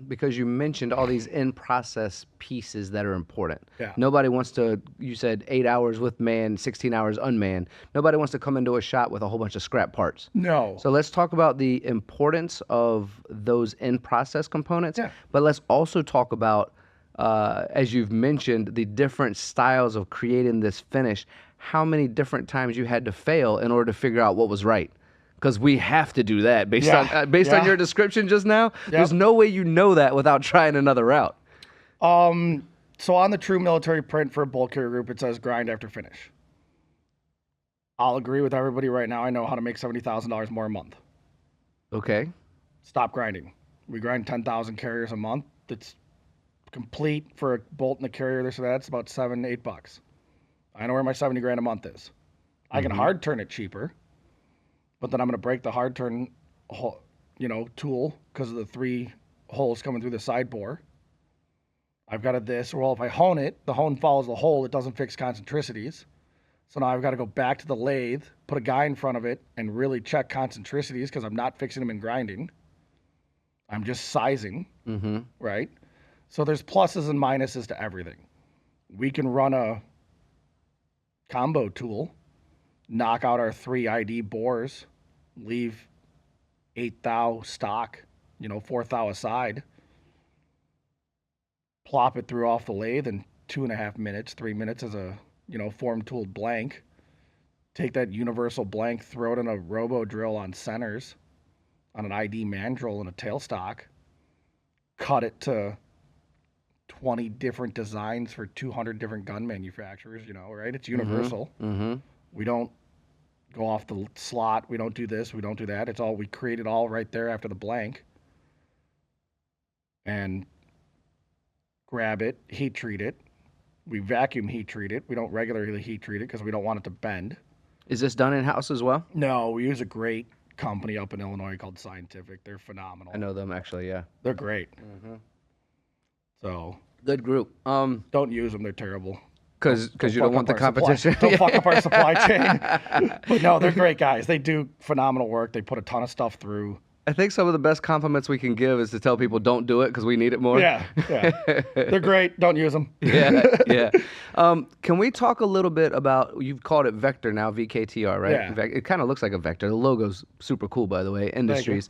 [SPEAKER 1] because you mentioned all these in-process pieces that are important.
[SPEAKER 3] Yeah.
[SPEAKER 1] Nobody wants to, you said 8 hours with manned, 16 hours unmanned. Nobody wants to come into a shop with a whole bunch of scrap parts.
[SPEAKER 3] No.
[SPEAKER 1] So let's talk about the importance of those in-process components.
[SPEAKER 3] Yeah.
[SPEAKER 1] But let's also talk about, as you've mentioned, the different styles of creating this finish, how many different times you had to fail in order to figure out what was right. Because we have to do that based on your description just now. Yep. There's no way you know that without trying another route.
[SPEAKER 3] So on the true military print for a bulk carrier group, it says grind after finish. I'll agree with everybody right now. I know how to make $70,000 more a month.
[SPEAKER 1] Okay.
[SPEAKER 3] Stop grinding. We grind 10,000 carriers a month. It's complete for a bolt and a carrier, this or that. It's about $7-8. I know where my 70 grand a month is. I can hard turn it cheaper, but then I'm going to break the hard turn, tool because of the 3 holes coming through the side bore. I've got well, if I hone it, the hone follows the hole. It doesn't fix concentricities. So now I've got to go back to the lathe, put a guy in front of it, and really check concentricities because I'm not fixing them in grinding. I'm just sizing, right? So there's pluses and minuses to everything. We can run a combo tool, knock out our 3 ID bores, leave 8 thou stock, 4 thou aside, plop it through off the lathe in 2.5 minutes, 3 minutes as a form tooled blank. Take that universal blank, throw it in a robo drill on centers, on an ID mandrel and a tailstock, cut it to 20 different designs for 200 different gun manufacturers, right? It's universal. We don't go off the slot. We don't do this. We don't do that. We create it all right there after the blank. And grab it, heat treat it. We vacuum heat treat it. We don't regularly heat treat it because we don't want it to bend.
[SPEAKER 1] Is this done in-house as well?
[SPEAKER 3] No, we use a great company up in Illinois called Scientific. They're phenomenal.
[SPEAKER 1] I know them, actually, yeah.
[SPEAKER 3] They're great. So
[SPEAKER 1] Good group.
[SPEAKER 3] don't use them. They're terrible.
[SPEAKER 1] Because you don't want the competition.
[SPEAKER 3] Don't fuck up our supply chain. But no, they're great guys. They do phenomenal work. They put a ton of stuff through.
[SPEAKER 1] I think some of the best compliments we can give is to tell people don't do it because we need it more.
[SPEAKER 3] Yeah. They're great. Don't use them.
[SPEAKER 1] yeah. Can we talk a little bit about, you've called it Vector now, VKTR, right?
[SPEAKER 3] Yeah.
[SPEAKER 1] It kind of looks like a Vector. The logo's super cool, by the way, Industries.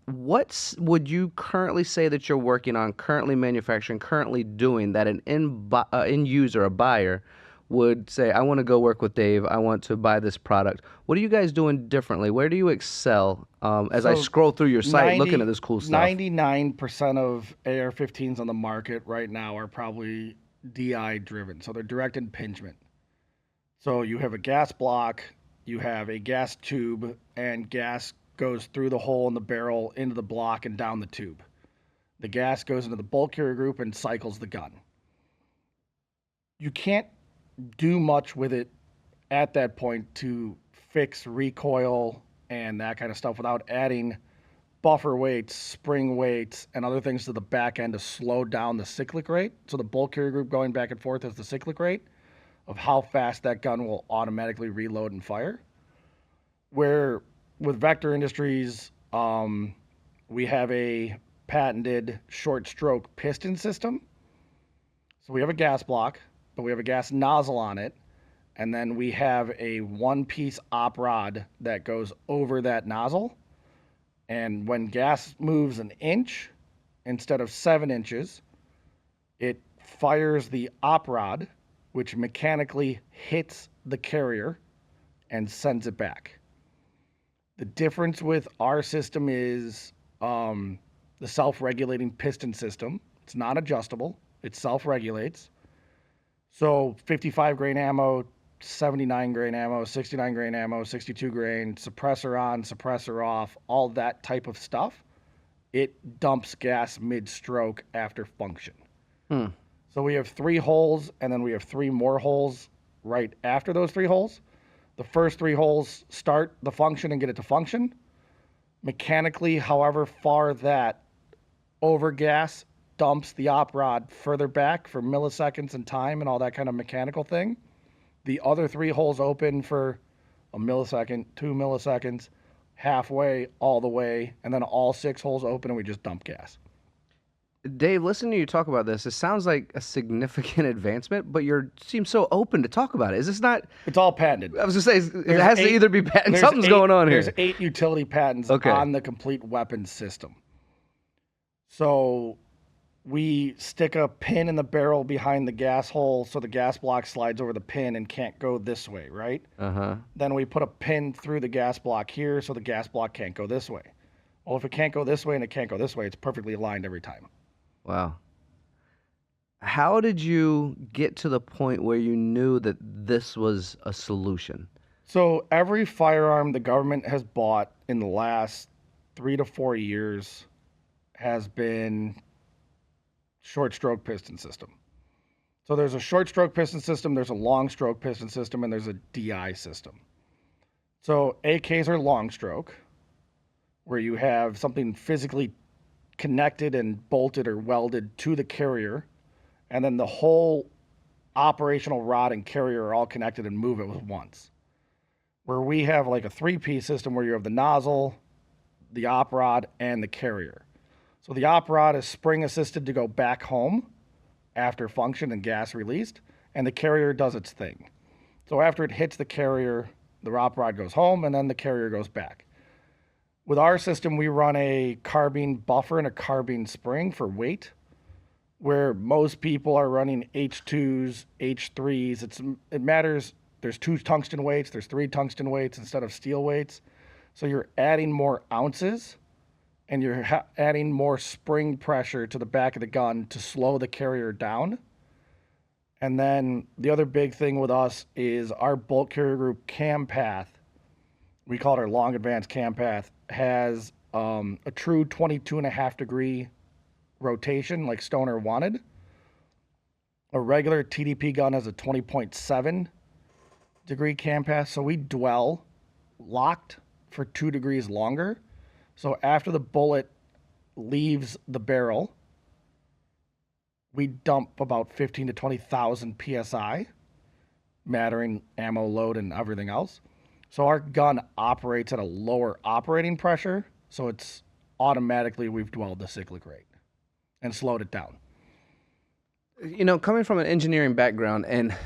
[SPEAKER 1] What would you currently say that you're working on, currently manufacturing, currently doing that an end user, a buyer, would say, I want to go work with Dave, I want to buy this product? What are you guys doing differently? Where do you excel as I scroll through your site looking at this cool stuff?
[SPEAKER 3] 99% of AR-15s on the market right now are probably DI driven. So they're direct impingement. So you have a gas block, you have a gas tube, and gas goes through the hole in the barrel into the block and down the tube. The gas goes into the bolt carrier group and cycles the gun. You can't do much with it at that point to fix recoil and that kind of stuff without adding buffer weights, spring weights, and other things to the back end to slow down the cyclic rate. So the bolt carrier group going back and forth is the cyclic rate of how fast that gun will automatically reload and fire. Where with Vector Industries, we have a patented short stroke piston system. So we have a gas block, but we have a gas nozzle on it, and then we have a one-piece op rod that goes over that nozzle. And when gas moves an inch instead of 7 inches, it fires the op rod, which mechanically hits the carrier and sends it back. The difference with our system is the self-regulating piston system. It's not adjustable. It self-regulates. So 55 grain ammo, 79 grain ammo, 69 grain ammo, 62 grain, suppressor on, suppressor off, all that type of stuff, it dumps gas mid-stroke after function. So we have 3 holes, and then we have 3 more holes right after those 3 holes. The first 3 holes start the function and get it to function. Mechanically, however far that overgas dumps the op rod further back for milliseconds and time and all that kind of mechanical thing. The other 3 holes open for a millisecond, 2 milliseconds, halfway, all the way, and then all 6 holes open and we just dump gas.
[SPEAKER 1] Dave, listening to you talk about this, it sounds like a significant advancement, but you seem so open to talk about it. Is this not...
[SPEAKER 3] It's all patented.
[SPEAKER 1] I was going to say, it has to either be patented. Something's going on here.
[SPEAKER 3] There's 8 utility patents on the complete weapons system. So we stick a pin in the barrel behind the gas hole so the gas block slides over the pin and can't go this way, right? Then we put a pin through the gas block here so the gas block can't go this way. Well, if it can't go this way and it can't go this way, it's perfectly aligned every time.
[SPEAKER 1] Wow. How did you get to the point where you knew that this was a solution?
[SPEAKER 3] So every firearm the government has bought in the last 3 to 4 years has been short stroke piston system. So there's a short stroke piston system, there's a long stroke piston system, and there's a DI system. So AKs are long stroke, where you have something physically connected and bolted or welded to the carrier, and then the whole operational rod and carrier are all connected and move it with once. Where we have like a 3-piece system where you have the nozzle, the op rod, and the carrier. So the op rod is spring assisted to go back home after function and gas released, and the carrier does its thing. So after it hits the carrier, the op rod goes home, and then the carrier goes back. With our system, we run a carbine buffer and a carbine spring for weight, where most people are running H2s, H3s. It matters. There's 2 tungsten weights, there's 3 tungsten weights instead of steel weights. So you're adding more ounces, and you're adding more spring pressure to the back of the gun to slow the carrier down. And then the other big thing with us is our bolt carrier group cam path, we call it our long advanced cam path, has a true 22.5 degree rotation like Stoner wanted. A regular TDP gun has a 20.7 degree cam path, so we dwell locked for 2 degrees longer. So after the bullet leaves the barrel, we dump about 15 to 20,000 PSI, mattering ammo load and everything else. So our gun operates at a lower operating pressure, so it's automatically we've dwelled the cyclic rate and slowed it down.
[SPEAKER 1] You know, coming from an engineering background and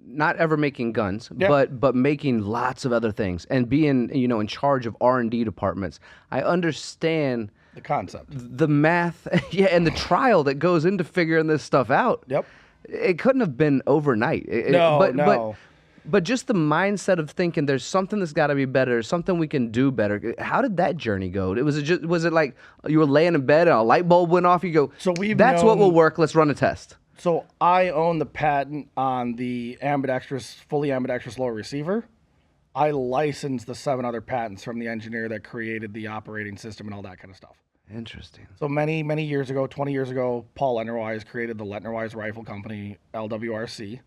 [SPEAKER 1] not ever making guns,
[SPEAKER 3] Yeah.
[SPEAKER 1] but making lots of other things and being, you know, in charge of R&D departments, I understand
[SPEAKER 3] The concept.
[SPEAKER 1] the math, and the trial that goes into figuring this stuff out.
[SPEAKER 3] Yep.
[SPEAKER 1] It couldn't have been overnight.
[SPEAKER 3] No.
[SPEAKER 1] But just the mindset of thinking there's something that's got to be better, something we can do better. How did that journey go? Was it like you were laying in bed and a light bulb went off? You go,
[SPEAKER 3] So we've
[SPEAKER 1] that's what will
[SPEAKER 3] known-
[SPEAKER 1] work. Let's run a test.
[SPEAKER 3] So I own the patent on the ambidextrous, fully ambidextrous lower receiver. I licensed the 7 other patents from the engineer that created the operating system and all that kind of stuff.
[SPEAKER 1] Interesting.
[SPEAKER 3] So many years ago, 20 years ago, Paul Letnerwise created the Letnerwise Rifle Company, LWRC.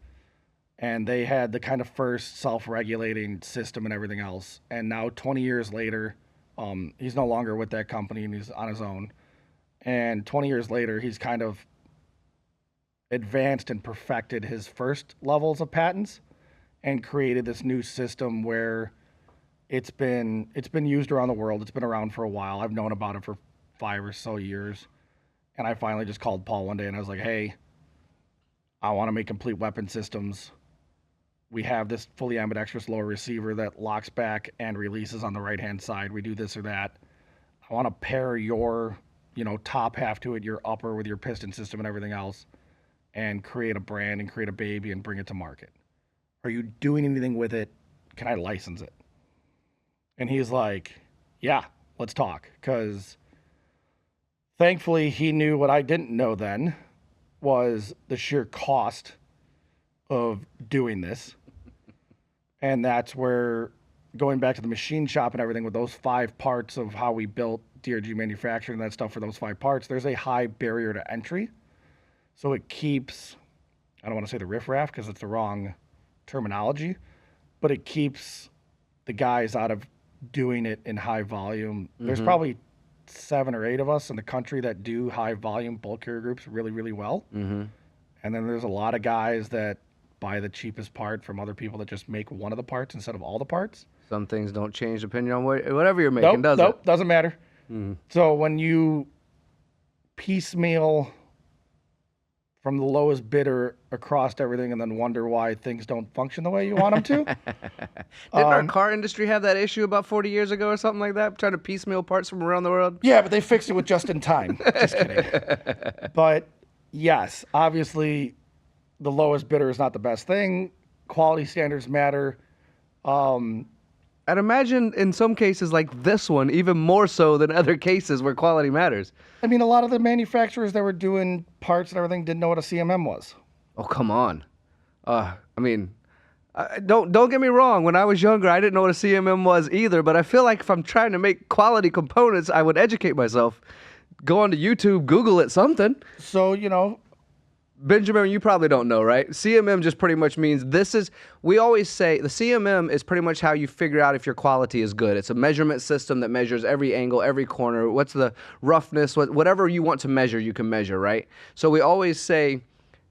[SPEAKER 3] And they had the kind of first self-regulating system and everything else. And now 20 years later, he's no longer with that company and he's on his own. And 20 years later, he's kind of advanced and perfected his first levels of patents and created this new system where it's been used around the world. It's been around for a while. I've known about it for 5 or so years. And I finally just called Paul one day and I was like, hey, I want to make complete weapon systems. We have this fully ambidextrous lower receiver that locks back and releases on the right-hand side. We do this or that. I want to pair your, top half to it, your upper with your piston system and everything else, and create a brand and create a baby and bring it to market. Are you doing anything with it? Can I license it? And he's like, yeah, let's talk. Because thankfully he knew what I didn't know then was the sheer cost of doing this. And that's where, going back to the machine shop and everything with those 5 parts of how we built DRG manufacturing and that stuff for those 5 parts, there's a high barrier to entry. So it keeps, I don't want to say the riffraff because it's the wrong terminology, but it keeps the guys out of doing it in high volume. Mm-hmm. There's probably 7 or 8 of us in the country that do high volume bulk carrier groups really, really well. Mm-hmm. And then there's a lot of guys that buy the cheapest part from other people that just make one of the parts instead of all the parts.
[SPEAKER 1] Some things don't change depending on whatever you're making, does it?
[SPEAKER 3] Doesn't matter. Mm-hmm. So when you piecemeal from the lowest bidder across everything and then wonder why things don't function the way you want them to.
[SPEAKER 1] Didn't our car industry have that issue about 40 years ago or something like that? Trying to piecemeal parts from around the world?
[SPEAKER 3] Yeah, but they fixed it with just in time. Just kidding. But yes, obviously the lowest bidder is not the best thing. Quality standards matter.
[SPEAKER 1] I'd imagine in some cases like this one, even more so than other cases where quality matters.
[SPEAKER 3] I mean, a lot of the manufacturers that were doing parts and everything didn't know what a CMM was.
[SPEAKER 1] Oh, come on. I mean, Don't get me wrong. When I was younger, I didn't know what a CMM was either. But I feel like if I'm trying to make quality components, I would educate myself. Go onto YouTube, Google it, something.
[SPEAKER 3] So,
[SPEAKER 1] Benjamin, you probably don't know, right? CMM just pretty much means we always say the CMM is pretty much how you figure out if your quality is good. It's a measurement system that measures every angle, every corner, what's the roughness, whatever you want to measure, you can measure, right? So we always say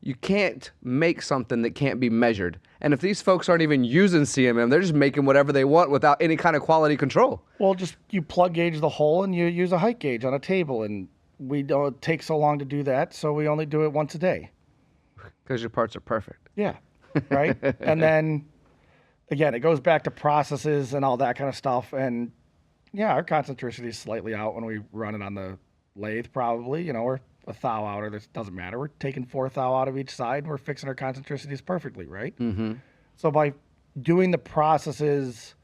[SPEAKER 1] you can't make something that can't be measured. And if these folks aren't even using CMM, they're just making whatever they want without any kind of quality control.
[SPEAKER 3] Well, just you plug gauge the hole and you use a height gauge on a table, and we don't take so long to do that, so we only do it once a day.
[SPEAKER 1] Because your parts are perfect.
[SPEAKER 3] Yeah, right? And then, again, it goes back to processes and all that kind of stuff. And, yeah, our concentricity is slightly out when we run it on the lathe, probably. We're a thou out, or this doesn't matter. We're taking 4 thou out of each side, and we're fixing our concentricities perfectly, right?
[SPEAKER 1] Mm-hmm.
[SPEAKER 3] So by doing the processes,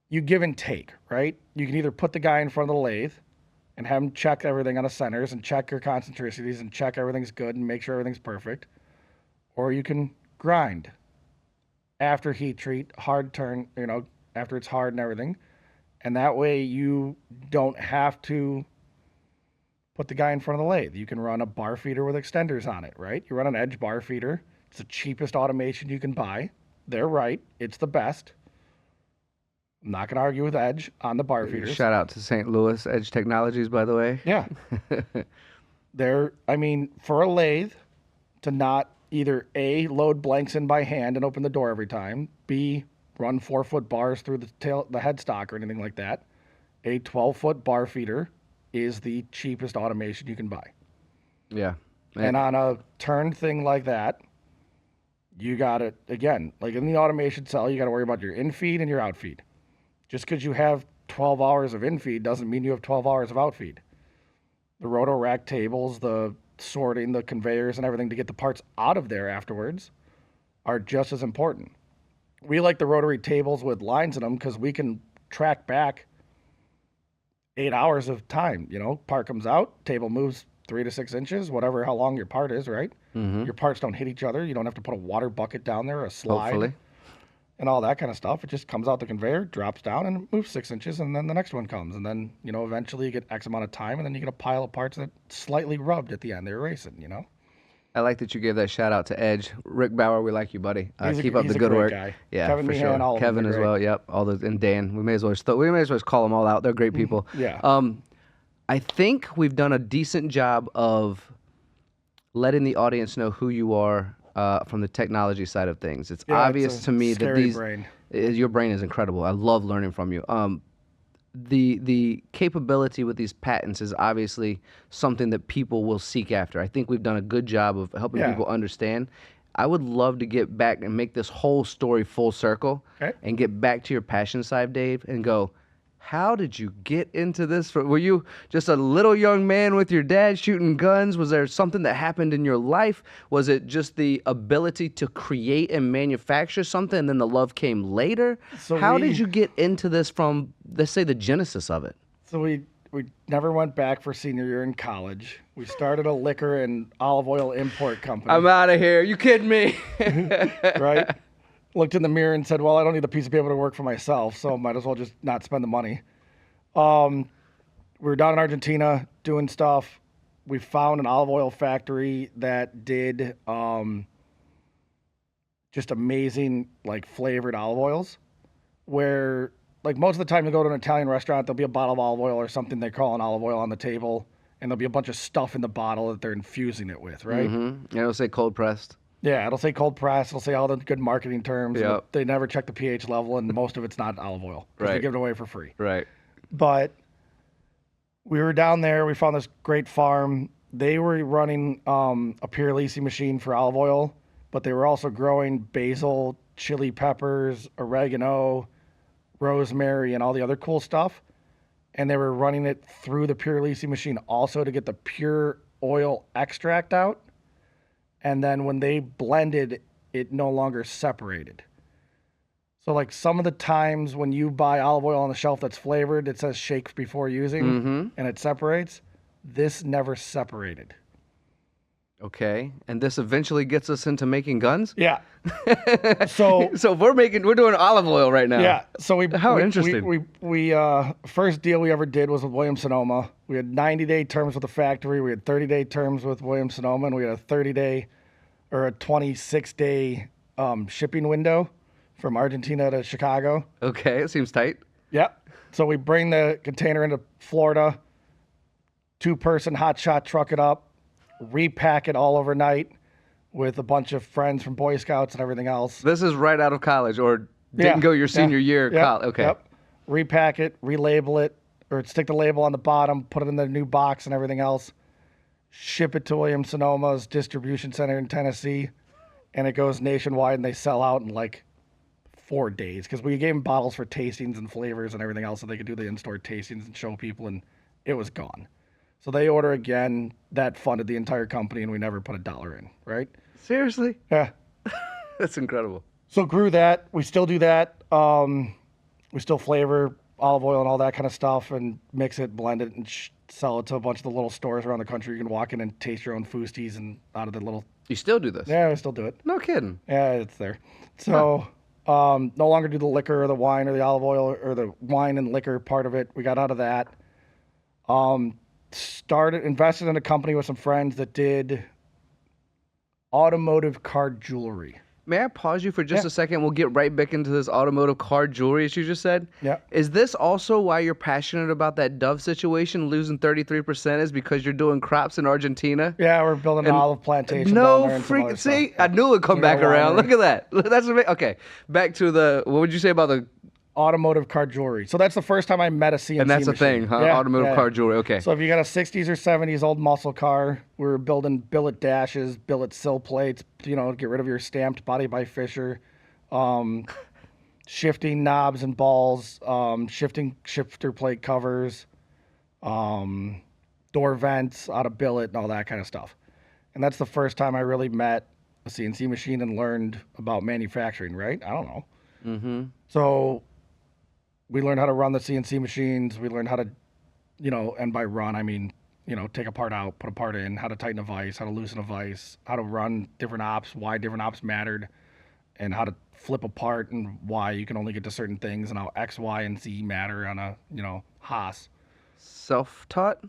[SPEAKER 3] you give and take, right? You can either put the guy in front of the lathe and have him check everything on the centers and check your concentricities and check everything's good and make sure everything's perfect. Or you can grind after heat treat, hard turn, after it's hard and everything. And that way you don't have to put the guy in front of the lathe. You can run a bar feeder with extenders on it, right? You run an Edge bar feeder. It's the cheapest automation you can buy. They're right. It's the best. I'm not going to argue with Edge on the bar feeders.
[SPEAKER 1] Shout out to St. Louis Edge Technologies, by the way.
[SPEAKER 3] Yeah. For a lathe to not either A, load blanks in by hand and open the door every time, B, run 4-foot bars through the headstock or anything like that, a 12-foot bar feeder is the cheapest automation you can buy.
[SPEAKER 1] Yeah.
[SPEAKER 3] And on a turn thing like that, you got to, again, like in the automation cell, you got to worry about your in-feed and your out-feed. Just because you have 12 hours of in-feed doesn't mean you have 12 hours of out-feed. The roto rack tables, the sorting, the conveyors, and everything to get the parts out of there afterwards are just as important. We like the rotary tables with lines in them because we can track back 8 hours of time. Part comes out, table moves 3 to 6 inches, whatever, how long your part is, right?
[SPEAKER 1] Mm-hmm.
[SPEAKER 3] Your parts don't hit each other. You don't have to put a water bucket down there, a slide,
[SPEAKER 1] Hopefully.
[SPEAKER 3] and all that kind of stuff. It just comes out the conveyor, drops down, and moves 6 inches, and then the next one comes. And then, eventually you get X amount of time, and then you get a pile of parts that slightly rubbed at the end. They're racing,
[SPEAKER 1] I like that you gave that shout out to Edge. Rick Bauer, we like you, buddy. Keep up
[SPEAKER 3] he's
[SPEAKER 1] the
[SPEAKER 3] a
[SPEAKER 1] good
[SPEAKER 3] great
[SPEAKER 1] work.
[SPEAKER 3] Guy.
[SPEAKER 1] Yeah,
[SPEAKER 3] Kevin
[SPEAKER 1] for
[SPEAKER 3] Meehan,
[SPEAKER 1] sure.
[SPEAKER 3] all of them,
[SPEAKER 1] Kevin
[SPEAKER 3] they're
[SPEAKER 1] as
[SPEAKER 3] great.
[SPEAKER 1] well. Yep. And Dan. We may as well just call them all out. They're great people.
[SPEAKER 3] Yeah.
[SPEAKER 1] I think we've done a decent job of letting the audience know who you are from the technology side of things. It's obvious to me that your brain is incredible. I love learning from you. The capability with these patents is obviously something that people will seek after. I think we've done a good job of helping people understand. I would love to get back and make this whole story full circle and get back to your passion side, Dave, and go, how did you get into this? Were you just a little young man with your dad shooting guns? Was there something that happened in your life? Was it just the ability to create and manufacture something and then the love came later?
[SPEAKER 3] So
[SPEAKER 1] how did you get into this from, let's say, the genesis of it?
[SPEAKER 3] So we never went back for senior year in college. We started a liquor and olive oil import company.
[SPEAKER 1] I'm out of here. You kidding me?
[SPEAKER 3] Right? Looked in the mirror and said, well, I don't need the piece of paper to work for myself, so might as well just not spend the money. We were down in Argentina doing stuff. We found an olive oil factory that did just amazing, flavored olive oils, where, most of the time you go to an Italian restaurant, there'll be a bottle of olive oil or something they call an olive oil on the table, and there'll be a bunch of stuff in the bottle that they're infusing it with, right?
[SPEAKER 1] Mm-hmm. And it'll say cold pressed.
[SPEAKER 3] Yeah, it'll say cold press. It'll say all the good marketing terms.
[SPEAKER 1] Yep.
[SPEAKER 3] They never check the pH level, and most of it's not olive oil. Because they give it away for free.
[SPEAKER 1] Right.
[SPEAKER 3] But we were down there. We found this great farm. They were running a pure Lisi machine for olive oil, but they were also growing basil, chili peppers, oregano, rosemary, and all the other cool stuff. And they were running it through the pure Lisi machine also to get the pure oil extract out. And then when they blended, it no longer separated. So some of the times when you buy olive oil on the shelf that's flavored, it says shake before using, and it separates. This never separated.
[SPEAKER 1] Okay. And this eventually gets us into making guns?
[SPEAKER 3] Yeah. So
[SPEAKER 1] we're doing olive oil right now.
[SPEAKER 3] yeah. So
[SPEAKER 1] Interesting.
[SPEAKER 3] we first deal we ever did was with Williams-Sonoma. We had 90-day terms with the factory. We had 30-day terms with Williams-Sonoma, and we had a 30-day or a 26-day shipping window from Argentina to Chicago.
[SPEAKER 1] Okay. It seems tight.
[SPEAKER 3] Yep. So we bring the container into Florida, 2-person hotshot truck it up, repack it all overnight with a bunch of friends from Boy Scouts and everything else.
[SPEAKER 1] This is right out of college or didn't go your senior year of college. Okay.
[SPEAKER 3] Yep. Repack it, relabel it, or stick the label on the bottom, put it in the new box and everything else, ship it to Williams-Sonoma's distribution center in Tennessee, and it goes nationwide, and they sell out in like 4 days because we gave them bottles for tastings and flavors and everything else so they could do the in-store tastings and show people, and it was gone. So they order again. That funded the entire company, and we never put $1 in, right?
[SPEAKER 1] Seriously?
[SPEAKER 3] Yeah.
[SPEAKER 1] That's incredible.
[SPEAKER 3] So grew that. We still do that. We still flavor olive oil and all that kind of stuff and mix it, blend it, and sell it to a bunch of the little stores around the country. You can walk in and taste your own foosties and out of the little...
[SPEAKER 1] You still do this?
[SPEAKER 3] Yeah, we still do it.
[SPEAKER 1] No kidding.
[SPEAKER 3] Yeah, it's there. So no longer do the liquor or the wine or the olive oil or the wine and liquor part of it. We got out of that. Invested in a company with some friends that did automotive car jewelry.
[SPEAKER 1] May I pause you for just a second? We'll get right back into this automotive car jewelry, as you just said.
[SPEAKER 3] Yeah.
[SPEAKER 1] Is this also why you're passionate about that Dove situation, losing 33%, is because you're doing crops in Argentina?
[SPEAKER 3] Yeah, we're building an olive plantation.
[SPEAKER 1] No
[SPEAKER 3] down there and some other
[SPEAKER 1] freak. See,
[SPEAKER 3] stuff.
[SPEAKER 1] I knew it'd come
[SPEAKER 3] We got
[SPEAKER 1] back
[SPEAKER 3] a
[SPEAKER 1] around.
[SPEAKER 3] winery.
[SPEAKER 1] Look at that. That's amazing. Okay, back to what would you say about the...
[SPEAKER 3] Automotive car jewelry. So that's the first time I met a CNC
[SPEAKER 1] And that's a
[SPEAKER 3] machine.
[SPEAKER 1] thing, huh?
[SPEAKER 3] Yeah,
[SPEAKER 1] Automotive car jewelry. Okay.
[SPEAKER 3] So if you got a 60s or 70s old muscle car, we were building billet dashes, billet sill plates, get rid of your stamped body by Fisher, shifting knobs and balls, shifting shifter plate covers, door vents out of billet and all that kind of stuff. And that's the first time I really met a CNC machine and learned about manufacturing, right? I don't know.
[SPEAKER 1] Mm-hmm.
[SPEAKER 3] So we learned how to run the CNC machines. We learned how to, and by run, I mean, take a part out, put a part in, how to tighten a vise, how to loosen a vise, how to run different ops, why different ops mattered, and how to flip a part and why you can only get to certain things and how X, Y, and Z matter on a, Haas.
[SPEAKER 1] Self-taught?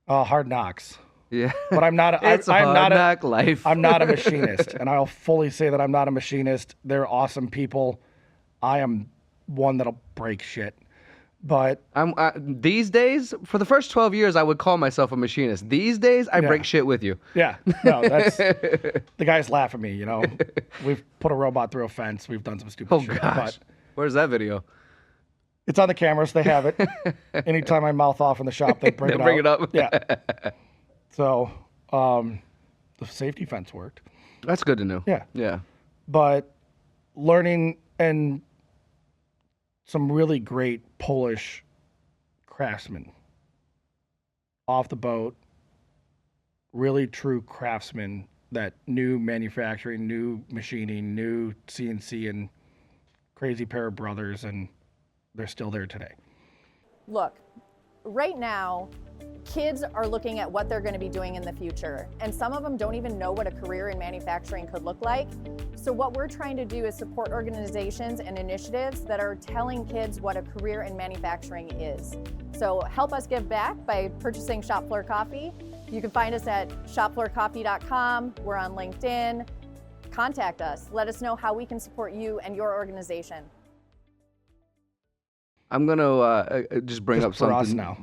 [SPEAKER 3] Hard knocks.
[SPEAKER 1] Yeah.
[SPEAKER 3] But I'm not.
[SPEAKER 1] It's a
[SPEAKER 3] I'm
[SPEAKER 1] hard
[SPEAKER 3] not
[SPEAKER 1] knock life.
[SPEAKER 3] I'm not a machinist, and I'll fully say that I'm not a machinist. They're awesome people. I am one that'll break shit. But
[SPEAKER 1] these days, for the first 12 years, I would call myself a machinist. These days, I break shit with you.
[SPEAKER 3] yeah, no, that's the guys laugh at me. We've put a robot through a fence. We've done some stupid shit.
[SPEAKER 1] Gosh.
[SPEAKER 3] But
[SPEAKER 1] Where's that video?
[SPEAKER 3] it's on the cameras. They have it. Anytime I mouth off in the shop, they bring
[SPEAKER 1] Bring it up.
[SPEAKER 3] Yeah. So the safety fence worked.
[SPEAKER 1] That's good to know.
[SPEAKER 3] Yeah.
[SPEAKER 1] Yeah.
[SPEAKER 3] But learning and some really great Polish craftsmen off the boat, really true craftsmen that knew manufacturing, knew machining, knew CNC, and crazy pair of brothers, and they're still there today.
[SPEAKER 5] Look, right now, kids are looking at what they're going to be doing in the future, and some of them don't even know what a career in manufacturing could look like. So what we're trying to do is support organizations and initiatives that are telling kids what a career in manufacturing is. So help us give back by purchasing Shop Floor Coffee. You can find us at shopfloorcoffee.com. We're on LinkedIn. Contact us. Let us know how we can support you and your organization.
[SPEAKER 1] I'm going to just bring up
[SPEAKER 3] For
[SPEAKER 1] something.
[SPEAKER 3] us now.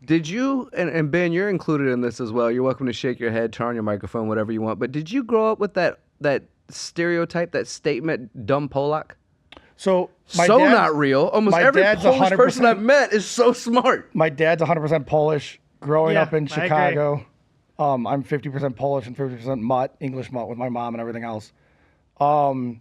[SPEAKER 1] Did you, and Ben, you're included in this as well. You're welcome to shake your head, turn on your microphone, whatever you want. But did you grow up with that stereotype, that statement, dumb Polak?
[SPEAKER 3] So
[SPEAKER 1] not real. Almost every
[SPEAKER 3] dad's
[SPEAKER 1] Polish
[SPEAKER 3] 100%
[SPEAKER 1] person I've met is so smart.
[SPEAKER 3] My dad's 100% Polish. Growing up in
[SPEAKER 2] I agree.
[SPEAKER 3] Chicago, I'm 50% Polish and 50% mutt, English mutt with my mom and everything else. No,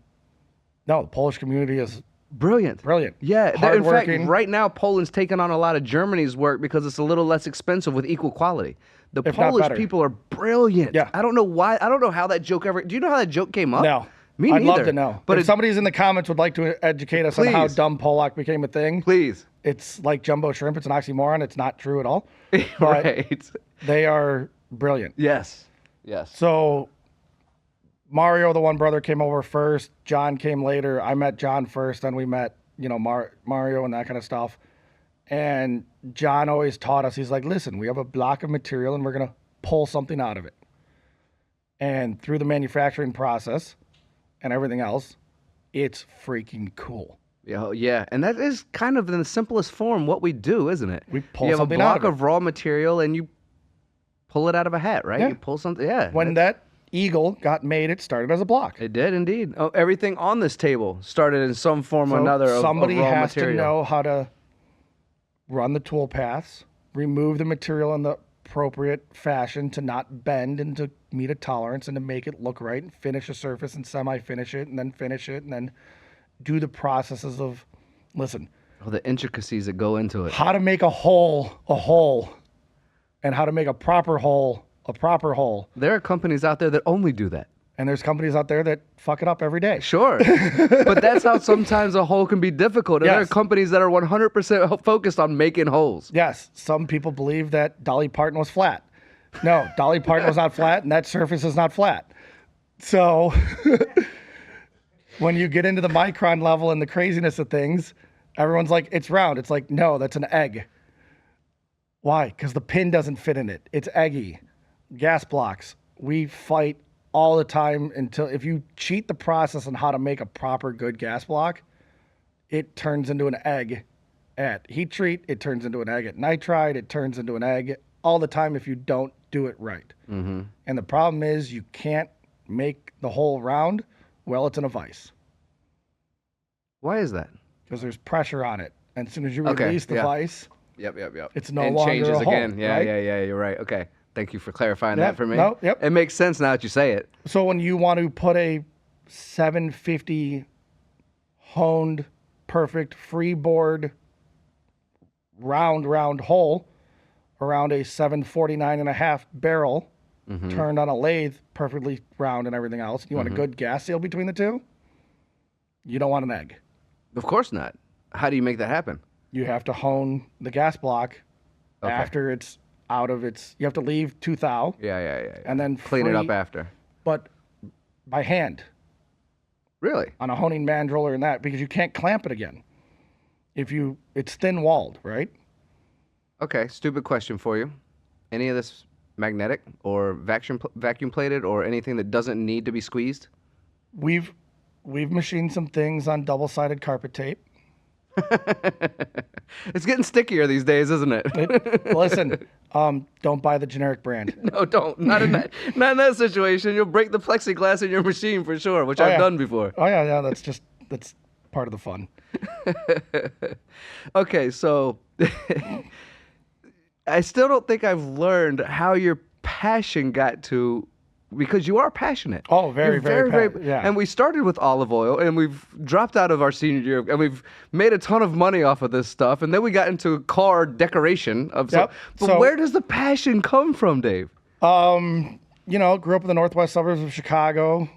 [SPEAKER 3] the Polish community is
[SPEAKER 1] Brilliant. Yeah. In fact,
[SPEAKER 3] hardworking.
[SPEAKER 1] right now, Poland's taking on a lot of Germany's work because it's a little less expensive with equal quality. The
[SPEAKER 3] If not
[SPEAKER 1] Polish
[SPEAKER 3] better.
[SPEAKER 1] people are brilliant.
[SPEAKER 3] Yeah.
[SPEAKER 1] I don't know why. I don't know how that joke ever. Do you know how that joke came up?
[SPEAKER 3] No.
[SPEAKER 1] Me
[SPEAKER 3] I'd love
[SPEAKER 1] neither.
[SPEAKER 3] to know.
[SPEAKER 1] But
[SPEAKER 3] if somebody's in the comments would like to educate us on how
[SPEAKER 1] Please.
[SPEAKER 3] dumb Polak became a thing,
[SPEAKER 1] please.
[SPEAKER 3] it's like jumbo shrimp. It's an oxymoron. It's not true at all. But
[SPEAKER 1] Right.
[SPEAKER 3] they are brilliant.
[SPEAKER 1] Yes. Yes.
[SPEAKER 3] So Mario, the one brother, came over first. John came later. I met John first. Then we met, Mario and that kind of stuff. And John always taught us, he's like, listen, we have a block of material and we're going to pull something out of it. And through the manufacturing process and everything else, it's freaking cool.
[SPEAKER 1] Yeah, and that is kind of in the simplest form what we do, isn't it?
[SPEAKER 3] We pull
[SPEAKER 1] you have a
[SPEAKER 3] something out
[SPEAKER 1] block
[SPEAKER 3] of
[SPEAKER 1] of raw material and you pull it out of a hat, right?
[SPEAKER 3] Yeah.
[SPEAKER 1] You pull something. Yeah.
[SPEAKER 3] When that eagle got made, it started as a block.
[SPEAKER 1] It did indeed. Oh, everything on this table started in some form or another of
[SPEAKER 3] somebody
[SPEAKER 1] raw
[SPEAKER 3] has
[SPEAKER 1] material.
[SPEAKER 3] to know how to run the tool paths, remove the material in the appropriate fashion to not bend and to meet a tolerance and to make it look right and finish a surface and semi-finish it and then finish it and then do the processes of, listen,
[SPEAKER 1] the intricacies that go into it.
[SPEAKER 3] how to make a hole, and how to make a proper hole.
[SPEAKER 1] There are companies out there that only do that.
[SPEAKER 3] And there's companies out there that fuck it up every day.
[SPEAKER 1] Sure. But that's how sometimes a hole can be difficult. And there are
[SPEAKER 3] Yes.
[SPEAKER 1] companies that are 100% focused on making holes.
[SPEAKER 3] Yes, some people believe that Dolly Parton was flat. No, Dolly Parton was not flat, and that surface is not flat. So when you get into the micron level and the craziness of things, everyone's like, it's round. It's like, no, that's an egg. Why? Because the pin doesn't fit in it. It's eggy. Gas blocks. We fight all the time until if you cheat the process on how to make a proper good gas block, it turns into an egg. At heat treat, it turns into an egg. At nitride, it turns into an egg all the time if you don't do it right. Mm-hmm. And the problem is you can't make the hole round. Well, it's in a vise.
[SPEAKER 1] Why is that?
[SPEAKER 3] Because there's pressure on it. And as soon as you
[SPEAKER 1] Okay,
[SPEAKER 3] release the
[SPEAKER 1] yeah.
[SPEAKER 3] vise,
[SPEAKER 1] Yep.
[SPEAKER 3] it's no
[SPEAKER 1] and
[SPEAKER 3] longer
[SPEAKER 1] changes
[SPEAKER 3] a hole,
[SPEAKER 1] again. Yeah,
[SPEAKER 3] right?
[SPEAKER 1] yeah, you're right. Okay. Thank you for clarifying
[SPEAKER 3] Yeah,
[SPEAKER 1] that for me.
[SPEAKER 3] no, yep.
[SPEAKER 1] It makes sense now that you say it.
[SPEAKER 3] So when you want to put a 750 honed, perfect, freeboard, round hole around a 749.5 barrel, turned on a lathe, perfectly round and everything else, you want a good gas seal between the two, you don't want an egg.
[SPEAKER 1] Of course not. How do you make that happen?
[SPEAKER 3] You have to hone the gas block after it's out of its, you have to leave 2 thou.
[SPEAKER 1] Yeah.
[SPEAKER 3] And then
[SPEAKER 1] Clean it up
[SPEAKER 3] free-
[SPEAKER 1] after.
[SPEAKER 3] But by hand
[SPEAKER 1] Really?
[SPEAKER 3] on a honing mandrel and that, because you can't clamp it again. It's thin walled, right?
[SPEAKER 1] Okay, stupid question for you. Any of this magnetic or vacuum plated or anything that doesn't need to be squeezed?
[SPEAKER 3] We've machined some things on double-sided carpet tape.
[SPEAKER 1] It's getting stickier these days, isn't it?
[SPEAKER 3] Listen, don't buy the generic brand.
[SPEAKER 1] No, don't. Not in that situation. You'll break the plexiglass in your machine for sure, which I've
[SPEAKER 3] yeah.
[SPEAKER 1] done before.
[SPEAKER 3] Oh yeah, that's part of the fun.
[SPEAKER 1] Okay, so I still don't think I've learned how your passion got to, because you are passionate.
[SPEAKER 3] Oh, very,
[SPEAKER 1] You're
[SPEAKER 3] very yeah.
[SPEAKER 1] And we started with olive oil, and we've dropped out of our senior year, and we've made a ton of money off of this stuff, and then we got into car decoration. But
[SPEAKER 3] So-
[SPEAKER 1] where does the passion come from, Dave?
[SPEAKER 3] Grew up in the northwest suburbs of Chicago.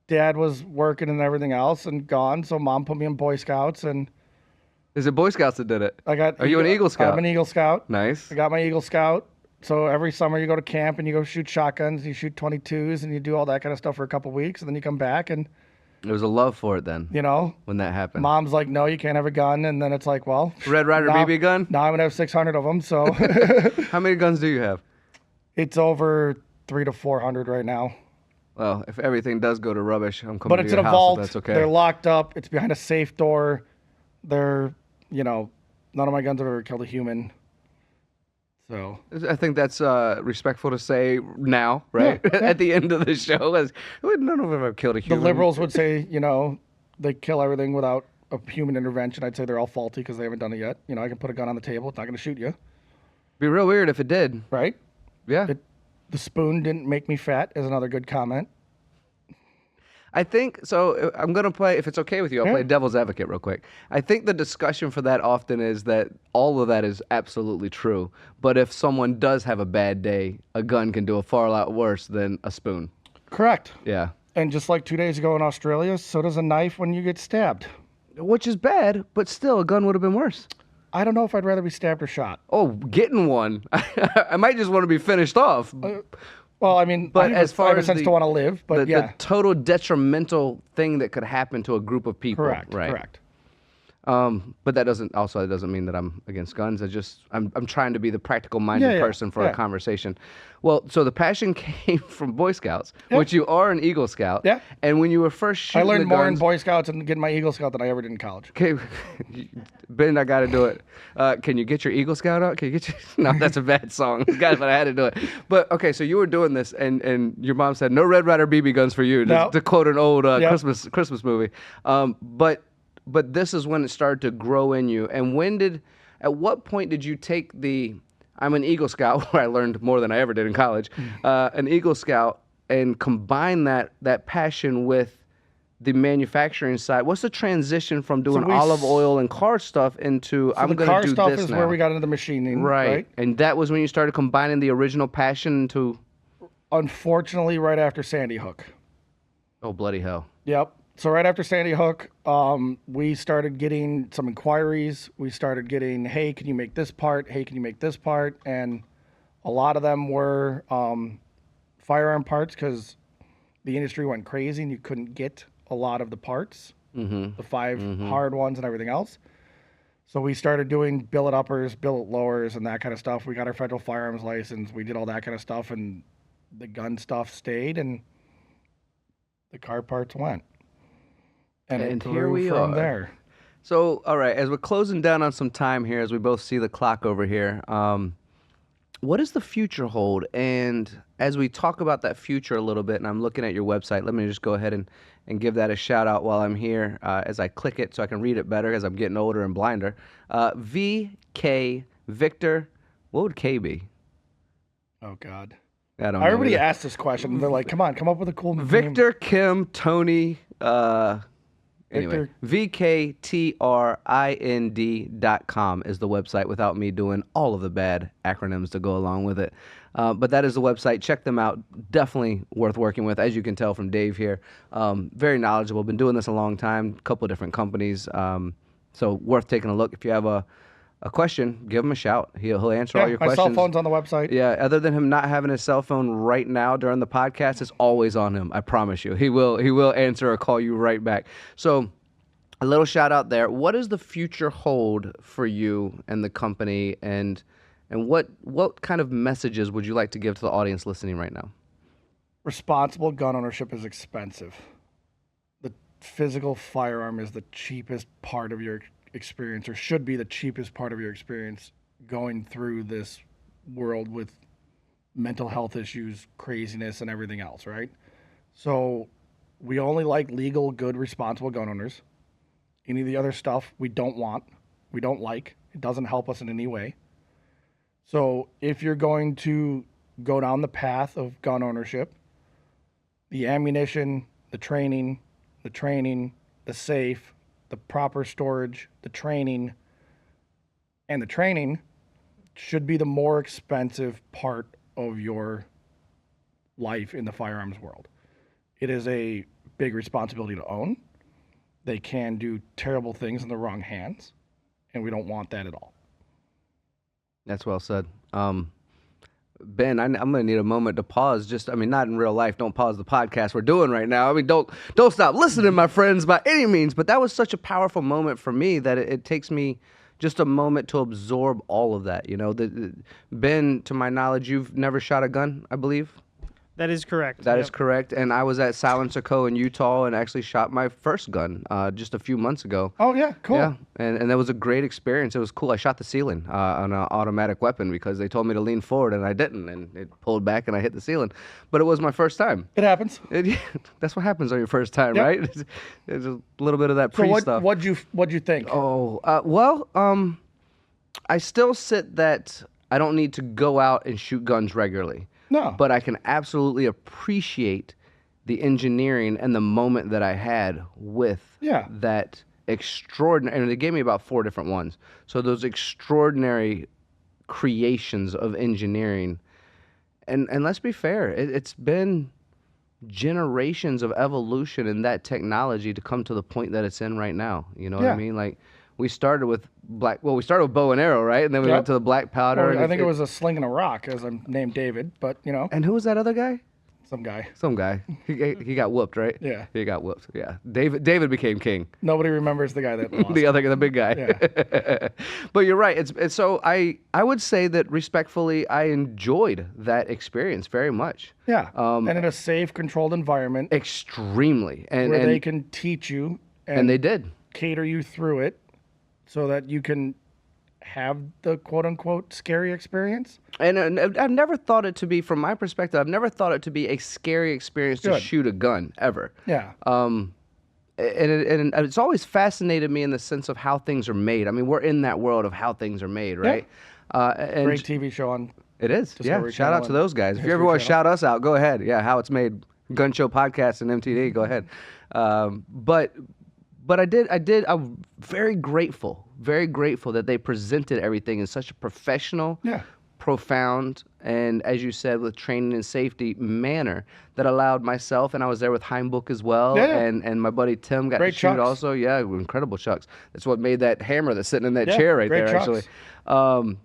[SPEAKER 3] Dad was working and everything else and gone, so Mom put me in Boy Scouts, and
[SPEAKER 1] Is it Boy Scouts that did it?
[SPEAKER 3] Are
[SPEAKER 1] you an Eagle Scout?
[SPEAKER 3] I'm an Eagle Scout.
[SPEAKER 1] Nice.
[SPEAKER 3] I got my Eagle Scout. So every summer you go to camp and you go shoot shotguns, you shoot 22s, and you do all that kind of stuff for a couple weeks, and then you come back and,
[SPEAKER 1] There was a love for it then when that happened.
[SPEAKER 3] Mom's like, no, you can't have a gun, and then it's like, well,
[SPEAKER 1] Red Ryder
[SPEAKER 3] now-
[SPEAKER 1] BB gun?
[SPEAKER 3] Now I'm gonna have 600 of them, so
[SPEAKER 1] How many guns do you have?
[SPEAKER 3] it's over 300 to 400 right now.
[SPEAKER 1] Well, if everything does go to rubbish, I'm coming
[SPEAKER 3] But
[SPEAKER 1] to
[SPEAKER 3] it's
[SPEAKER 1] your
[SPEAKER 3] in a
[SPEAKER 1] house
[SPEAKER 3] vault.
[SPEAKER 1] if that's okay.
[SPEAKER 3] They're locked up. It's behind a safe door. None of my guns have ever killed a human. So
[SPEAKER 1] I think that's respectful to say now, right?
[SPEAKER 3] Yeah, yeah.
[SPEAKER 1] At the end of the show, as none of them have killed a
[SPEAKER 3] the
[SPEAKER 1] human.
[SPEAKER 3] liberals would say, they kill everything without a human intervention. I'd say they're all faulty because they haven't done it yet. I can put a gun on the table. It's not going to shoot you,
[SPEAKER 1] Be real weird if it did.
[SPEAKER 3] right?
[SPEAKER 1] Yeah.
[SPEAKER 3] The spoon didn't make me fat is another good comment.
[SPEAKER 1] I think so. I'm gonna play. If it's okay with you, I'll play devil's advocate real quick. I think the discussion for that often is that all of that is absolutely true. But if someone does have a bad day, a gun can do a far lot worse than a spoon.
[SPEAKER 3] Correct.
[SPEAKER 1] Yeah.
[SPEAKER 3] And just like 2 days ago in Australia, so does a knife when you get stabbed.
[SPEAKER 1] Which is bad, but still, a gun would have been worse.
[SPEAKER 3] I don't know if I'd rather be stabbed or shot.
[SPEAKER 1] Oh, getting one. I might just want to be finished off.
[SPEAKER 3] Well, I mean,
[SPEAKER 1] But
[SPEAKER 3] I
[SPEAKER 1] as far
[SPEAKER 3] ever
[SPEAKER 1] as
[SPEAKER 3] since
[SPEAKER 1] the-
[SPEAKER 3] to want to live, but
[SPEAKER 1] the
[SPEAKER 3] yeah,
[SPEAKER 1] total detrimental thing that could happen to a group of people.
[SPEAKER 3] correct,
[SPEAKER 1] Right.
[SPEAKER 3] correct.
[SPEAKER 1] But that doesn't mean that I'm against guns. I'm trying to be the practical minded
[SPEAKER 3] Yeah,
[SPEAKER 1] person for
[SPEAKER 3] yeah.
[SPEAKER 1] a conversation. Well, so the passion came from Boy Scouts,
[SPEAKER 3] Yeah.
[SPEAKER 1] which you are an Eagle Scout.
[SPEAKER 3] Yeah.
[SPEAKER 1] And when you were first
[SPEAKER 3] I
[SPEAKER 1] shooting
[SPEAKER 3] learned
[SPEAKER 1] the
[SPEAKER 3] more in
[SPEAKER 1] guns,
[SPEAKER 3] Boy Scouts and getting my Eagle Scout than I ever did in college.
[SPEAKER 1] Okay, Ben, I got to do it. Can you get your Eagle Scout out? Can you get your... No, that's a bad song, guys, but I had to do it. But okay, so you were doing this, and your mom said, "No Red Ryder BB guns for you,"
[SPEAKER 3] No.
[SPEAKER 1] to quote an old
[SPEAKER 3] Yep.
[SPEAKER 1] Christmas movie. But this is when it started to grow in you. And at what point did you take I'm an Eagle Scout, where I learned more than I ever did in college, an Eagle Scout, and combine that passion with the manufacturing side? What's the transition from doing olive oil and car stuff into
[SPEAKER 3] So
[SPEAKER 1] I'm
[SPEAKER 3] the
[SPEAKER 1] going
[SPEAKER 3] car
[SPEAKER 1] to do
[SPEAKER 3] stuff
[SPEAKER 1] this
[SPEAKER 3] is
[SPEAKER 1] now?
[SPEAKER 3] where we got into the machining,
[SPEAKER 1] right.
[SPEAKER 3] right?
[SPEAKER 1] And that was when you started combining the original passion into,
[SPEAKER 3] Unfortunately, right after Sandy Hook.
[SPEAKER 1] oh, bloody hell.
[SPEAKER 3] Yep. So right after Sandy Hook, we started getting some inquiries. We started getting, hey, can you make this part? Hey, can you make this part? And a lot of them were firearm parts because the industry went crazy and you couldn't get a lot of the parts, the 5 hard ones and everything else. So we started doing billet uppers, billet lowers, and that kind of stuff. We got our federal firearms license. We did all that kind of stuff, and the gun stuff stayed, and the car parts went. And it
[SPEAKER 1] here
[SPEAKER 3] grew
[SPEAKER 1] we
[SPEAKER 3] from
[SPEAKER 1] are.
[SPEAKER 3] there.
[SPEAKER 1] So, all right, as we're closing down on some time here, as we both see the clock over here, what does the future hold? And as we talk about that future a little bit, and I'm looking at your website, let me just go ahead and give that a shout out while I'm here as I click it so I can read it better as I'm getting older and blinder. VK Victor, what would K be?
[SPEAKER 3] Oh, God.
[SPEAKER 1] I don't know.
[SPEAKER 3] Everybody
[SPEAKER 1] either.
[SPEAKER 3] asked this question. They're like, come on, come up with a cool name.
[SPEAKER 1] Victor, Kim, Tony, anyway, VKTRIND.com is the website without me doing all of the bad acronyms to go along with it. But that is the website. Check them out. Definitely worth working with, as you can tell from Dave here. Very knowledgeable. Been doing this a long time, a couple of different companies. So worth taking a look. If you have a question, give him a shout. He'll answer all your
[SPEAKER 3] my
[SPEAKER 1] questions.
[SPEAKER 3] cell phone's on the website.
[SPEAKER 1] Yeah, other than him not having his cell phone right now during the podcast, it's always on him. I promise you. He will answer or call you right back. So a little shout out there. What does the future hold for you and the company, and what kind of messages would you like to give to the audience listening right now?
[SPEAKER 3] Responsible gun ownership is expensive. The physical firearm is the cheapest part of your experience, or should be the cheapest part of your experience going through this world with mental health issues, craziness, and everything else, right? So we only like legal, good, responsible gun owners. Any of the other stuff we don't want, we don't like. It doesn't help us in any way. So if you're going to go down the path of gun ownership, the ammunition, the training, the safe, the proper storage, the training should be the more expensive part of your life in the firearms world. It is a big responsibility to own. They can do terrible things in the wrong hands, and we don't want that at all.
[SPEAKER 1] That's well said. Ben, I'm going to need a moment to pause. Not in real life. Don't pause the podcast we're doing right now. Don't stop listening, my friends, by any means. But that was such a powerful moment for me that it takes me just a moment to absorb all of that. You know, Ben, to my knowledge, you've never shot a gun, I believe.
[SPEAKER 2] That is correct.
[SPEAKER 1] That is correct. And I was at Silencer Co. in Utah and actually shot my first gun just a few months ago.
[SPEAKER 3] Oh, yeah, cool.
[SPEAKER 1] Yeah, and that was a great experience. It was cool. I shot the ceiling on an automatic weapon because they told me to lean forward, and I didn't, and it pulled back, and I hit the ceiling. But it was my first time.
[SPEAKER 3] It happens.
[SPEAKER 1] That's what happens on your first time,
[SPEAKER 3] Yep.
[SPEAKER 1] right? There's a little bit of that
[SPEAKER 3] So
[SPEAKER 1] stuff.
[SPEAKER 3] what'd you think?
[SPEAKER 1] I still sit that I don't need to go out and shoot guns regularly.
[SPEAKER 3] No.
[SPEAKER 1] But I can absolutely appreciate the engineering and the moment that I had with that extraordinary, and they gave me about 4 different ones. So those extraordinary creations of engineering. And let's be fair, it's been generations of evolution in that technology to come to the point that it's in right now. You know what I mean? Like, we started with we started with bow and arrow, right? And then we
[SPEAKER 3] Yep.
[SPEAKER 1] went to the black powder.
[SPEAKER 3] Or I think it was a sling and a rock, as I'm named David, but
[SPEAKER 1] And who was that other guy?
[SPEAKER 3] some guy.
[SPEAKER 1] Some guy. He got whooped, right?
[SPEAKER 3] Yeah.
[SPEAKER 1] He got whooped. Yeah. David became king.
[SPEAKER 3] Nobody remembers the guy that lost.
[SPEAKER 1] The big guy.
[SPEAKER 3] Yeah.
[SPEAKER 1] But you're right. It's so I would say that respectfully, I enjoyed that experience very much.
[SPEAKER 3] Yeah. And in a safe, controlled environment
[SPEAKER 1] Extremely. And
[SPEAKER 3] where they can teach you
[SPEAKER 1] and they did.
[SPEAKER 3] cater you through it so that you can have the quote unquote scary experience.
[SPEAKER 1] And I've never thought it to be, from my perspective, I've never thought it to be a scary experience to
[SPEAKER 3] Good.
[SPEAKER 1] shoot a gun ever.
[SPEAKER 3] Yeah.
[SPEAKER 1] And it's always fascinated me in the sense of how things are made. I mean, we're in that world of how things are made, right? And
[SPEAKER 3] Great TV show on.
[SPEAKER 1] it is. Yeah.
[SPEAKER 3] Discovery
[SPEAKER 1] Shout out
[SPEAKER 3] Channel
[SPEAKER 1] to those guys. If you ever
[SPEAKER 3] History
[SPEAKER 1] want to
[SPEAKER 3] Channel.
[SPEAKER 1] shout us out, go ahead. Yeah. How it's made. Gun Show Podcast and MTD. Go ahead. But I'm very grateful that they presented everything in such a professional, profound, and as you said, with training and safety manner that allowed myself, and I was there with Heimbuch as well,
[SPEAKER 3] Yeah.
[SPEAKER 1] and my buddy Tim got
[SPEAKER 3] Great
[SPEAKER 1] to shoot
[SPEAKER 3] chucks.
[SPEAKER 1] also. Yeah, incredible chucks. That's what made that hammer that's sitting in that
[SPEAKER 3] Yeah,
[SPEAKER 1] chair right
[SPEAKER 3] great
[SPEAKER 1] there,
[SPEAKER 3] chucks.
[SPEAKER 1] actually.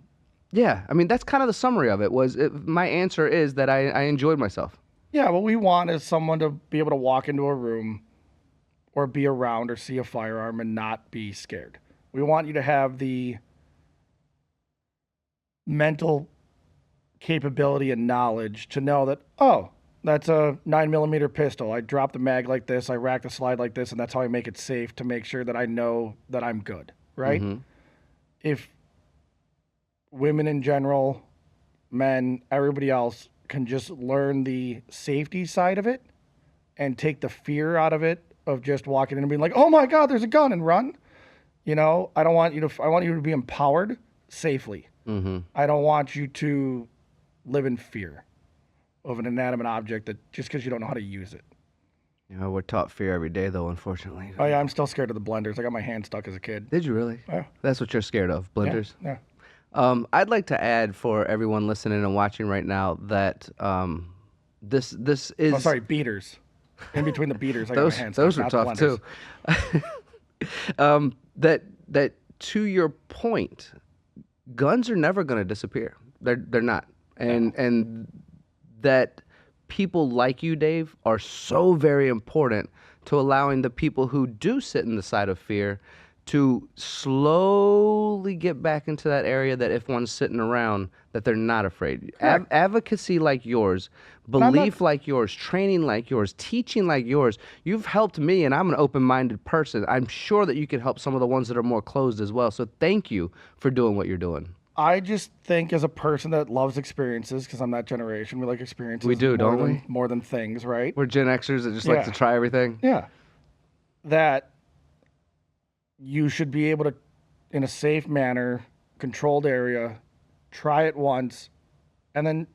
[SPEAKER 1] Yeah, I mean, that's kind of the summary of it. My answer is that I enjoyed myself.
[SPEAKER 3] Yeah, what we want is someone to be able to walk into a room or be around or see a firearm and not be scared. We want you to have the mental capability and knowledge to know that, oh, that's a 9mm pistol. I drop the mag like this, I rack the slide like this, and that's how I make it safe to make sure that I know that I'm good, right? If women in general, men, everybody else can just learn the safety side of it and take the fear out of it of just walking in and being like, oh my God, there's a gun, and run. I want you to be empowered safely. I don't want you to live in fear of an inanimate object that just because you don't know how to use it.
[SPEAKER 1] We're taught fear every day, though, unfortunately.
[SPEAKER 3] Oh yeah, I'm still scared of the blenders. I got my hand stuck as a kid.
[SPEAKER 1] Did you really?
[SPEAKER 3] Yeah.
[SPEAKER 1] That's what you're scared of, blenders?
[SPEAKER 3] Yeah.
[SPEAKER 1] I'd like to add for everyone listening and watching right now that this is...
[SPEAKER 3] Oh, sorry, beaters. In between the beaters, I got my hand stuck.
[SPEAKER 1] Those were
[SPEAKER 3] not the
[SPEAKER 1] tough too.
[SPEAKER 3] blenders.
[SPEAKER 1] That to your point, guns are never going to disappear. They're not, and that people like you, Dave, are so very important to allowing the people who do sit in the side of fear to slowly get back into that area that if one's sitting around, that they're not afraid. Advocacy like yours, belief like yours, training like yours, teaching like yours, you've helped me, and I'm an open-minded person. I'm sure that you can help some of the ones that are more closed as well. So thank you for doing what you're doing.
[SPEAKER 3] I just think as a person that loves experiences, because I'm that generation, we like experiences.
[SPEAKER 1] We do, don't we?
[SPEAKER 3] More than things, right?
[SPEAKER 1] We're Gen Xers that just like to try everything.
[SPEAKER 3] Yeah. That you should be able to, in a safe manner, controlled area, try it once, and then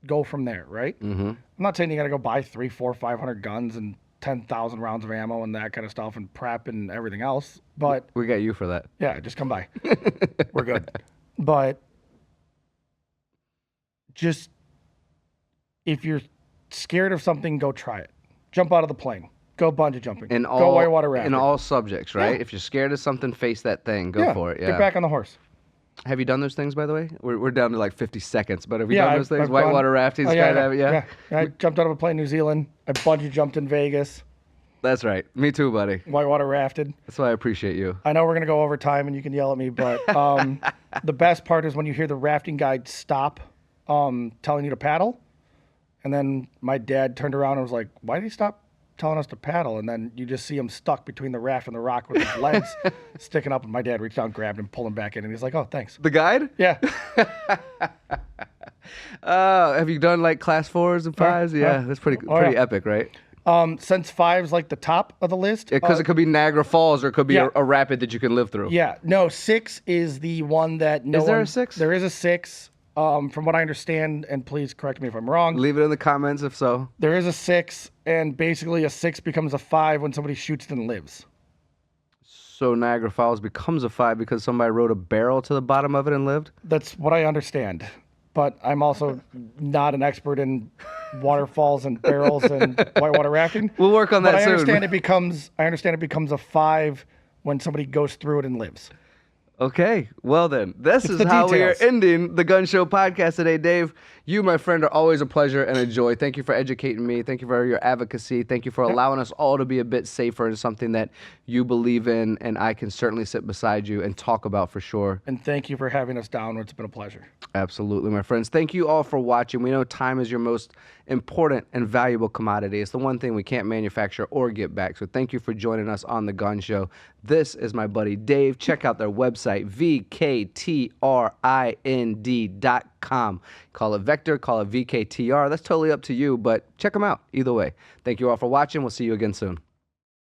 [SPEAKER 3] go from there, right? I'm not saying you got to go buy 300, 400, 500 guns and 10,000 rounds of ammo and that kind of stuff and prep and everything else, but...
[SPEAKER 1] We got you for that.
[SPEAKER 3] Yeah, just come by. We're good. But just, if you're scared of something, go try it. Jump out of the plane. Go bungee jumping. Go whitewater rafting.
[SPEAKER 1] In all subjects, right?
[SPEAKER 3] Yeah.
[SPEAKER 1] If you're scared of something, face that thing. Go for it. Yeah.
[SPEAKER 3] Get back on the horse.
[SPEAKER 1] Have you done those things, by the way? We're down to like 50 seconds, but have you done those things?
[SPEAKER 3] I've
[SPEAKER 1] Whitewater
[SPEAKER 3] gone-
[SPEAKER 1] rafting,
[SPEAKER 3] Oh, yeah,
[SPEAKER 1] skydiving, yeah?
[SPEAKER 3] I jumped out of a plane in New Zealand. I bungee jumped in Vegas.
[SPEAKER 1] That's right. Me too, buddy.
[SPEAKER 3] Whitewater rafted.
[SPEAKER 1] That's why I appreciate you.
[SPEAKER 3] I know we're going to go over time and you can yell at me, but the best part is when you hear the rafting guide stop telling you to paddle. And then my dad turned around and was like, why did he stop telling us to paddle? And then you just see him stuck between the raft and the rock with his legs sticking up. And my dad reached out and grabbed him, pulled him back in. And he's like, oh, thanks.
[SPEAKER 1] The guide?
[SPEAKER 3] Yeah.
[SPEAKER 1] Have you done like class 4s and 5s? Yeah, that's pretty epic, right?
[SPEAKER 3] Since 5's like the top of the list.
[SPEAKER 1] Because it could be Niagara Falls or it could be a rapid that you can live through.
[SPEAKER 3] Yeah. No, 6 is the one that
[SPEAKER 1] Is there a 6?
[SPEAKER 3] There is a 6. From what I understand, and please correct me if I'm wrong.
[SPEAKER 1] Leave it in the comments if so.
[SPEAKER 3] There is a 6, and basically a 6 becomes a 5 when somebody shoots it and lives.
[SPEAKER 1] So Niagara Falls becomes a 5 because somebody rode a barrel to the bottom of it and lived?
[SPEAKER 3] That's what I understand. But I'm also not an expert in waterfalls and barrels and whitewater rafting.
[SPEAKER 1] We'll work on that
[SPEAKER 3] but
[SPEAKER 1] soon.
[SPEAKER 3] I understand it becomes a 5 when somebody goes through it and lives.
[SPEAKER 1] Okay, well then, this is
[SPEAKER 3] the
[SPEAKER 1] how we are
[SPEAKER 3] details.
[SPEAKER 1] ending the Gun Show podcast today. Dave, you, my friend, are always a pleasure and a joy. Thank you for educating me. Thank you for your advocacy. Thank you for allowing us all to be a bit safer in something that you believe in, and I can certainly sit beside you and talk about for sure.
[SPEAKER 3] And thank you for having us down. It's been a pleasure.
[SPEAKER 1] Absolutely, my friends. Thank you all for watching. We know time is your most important and valuable commodity. It's the one thing we can't manufacture or get back. So thank you for joining us on the Gun Show. This is my buddy Dave. Check out their website, VKTRIND.com. Call it Vector, call it VKTR. That's totally up to you, but check them out either way. Thank you all for watching. We'll see you again soon.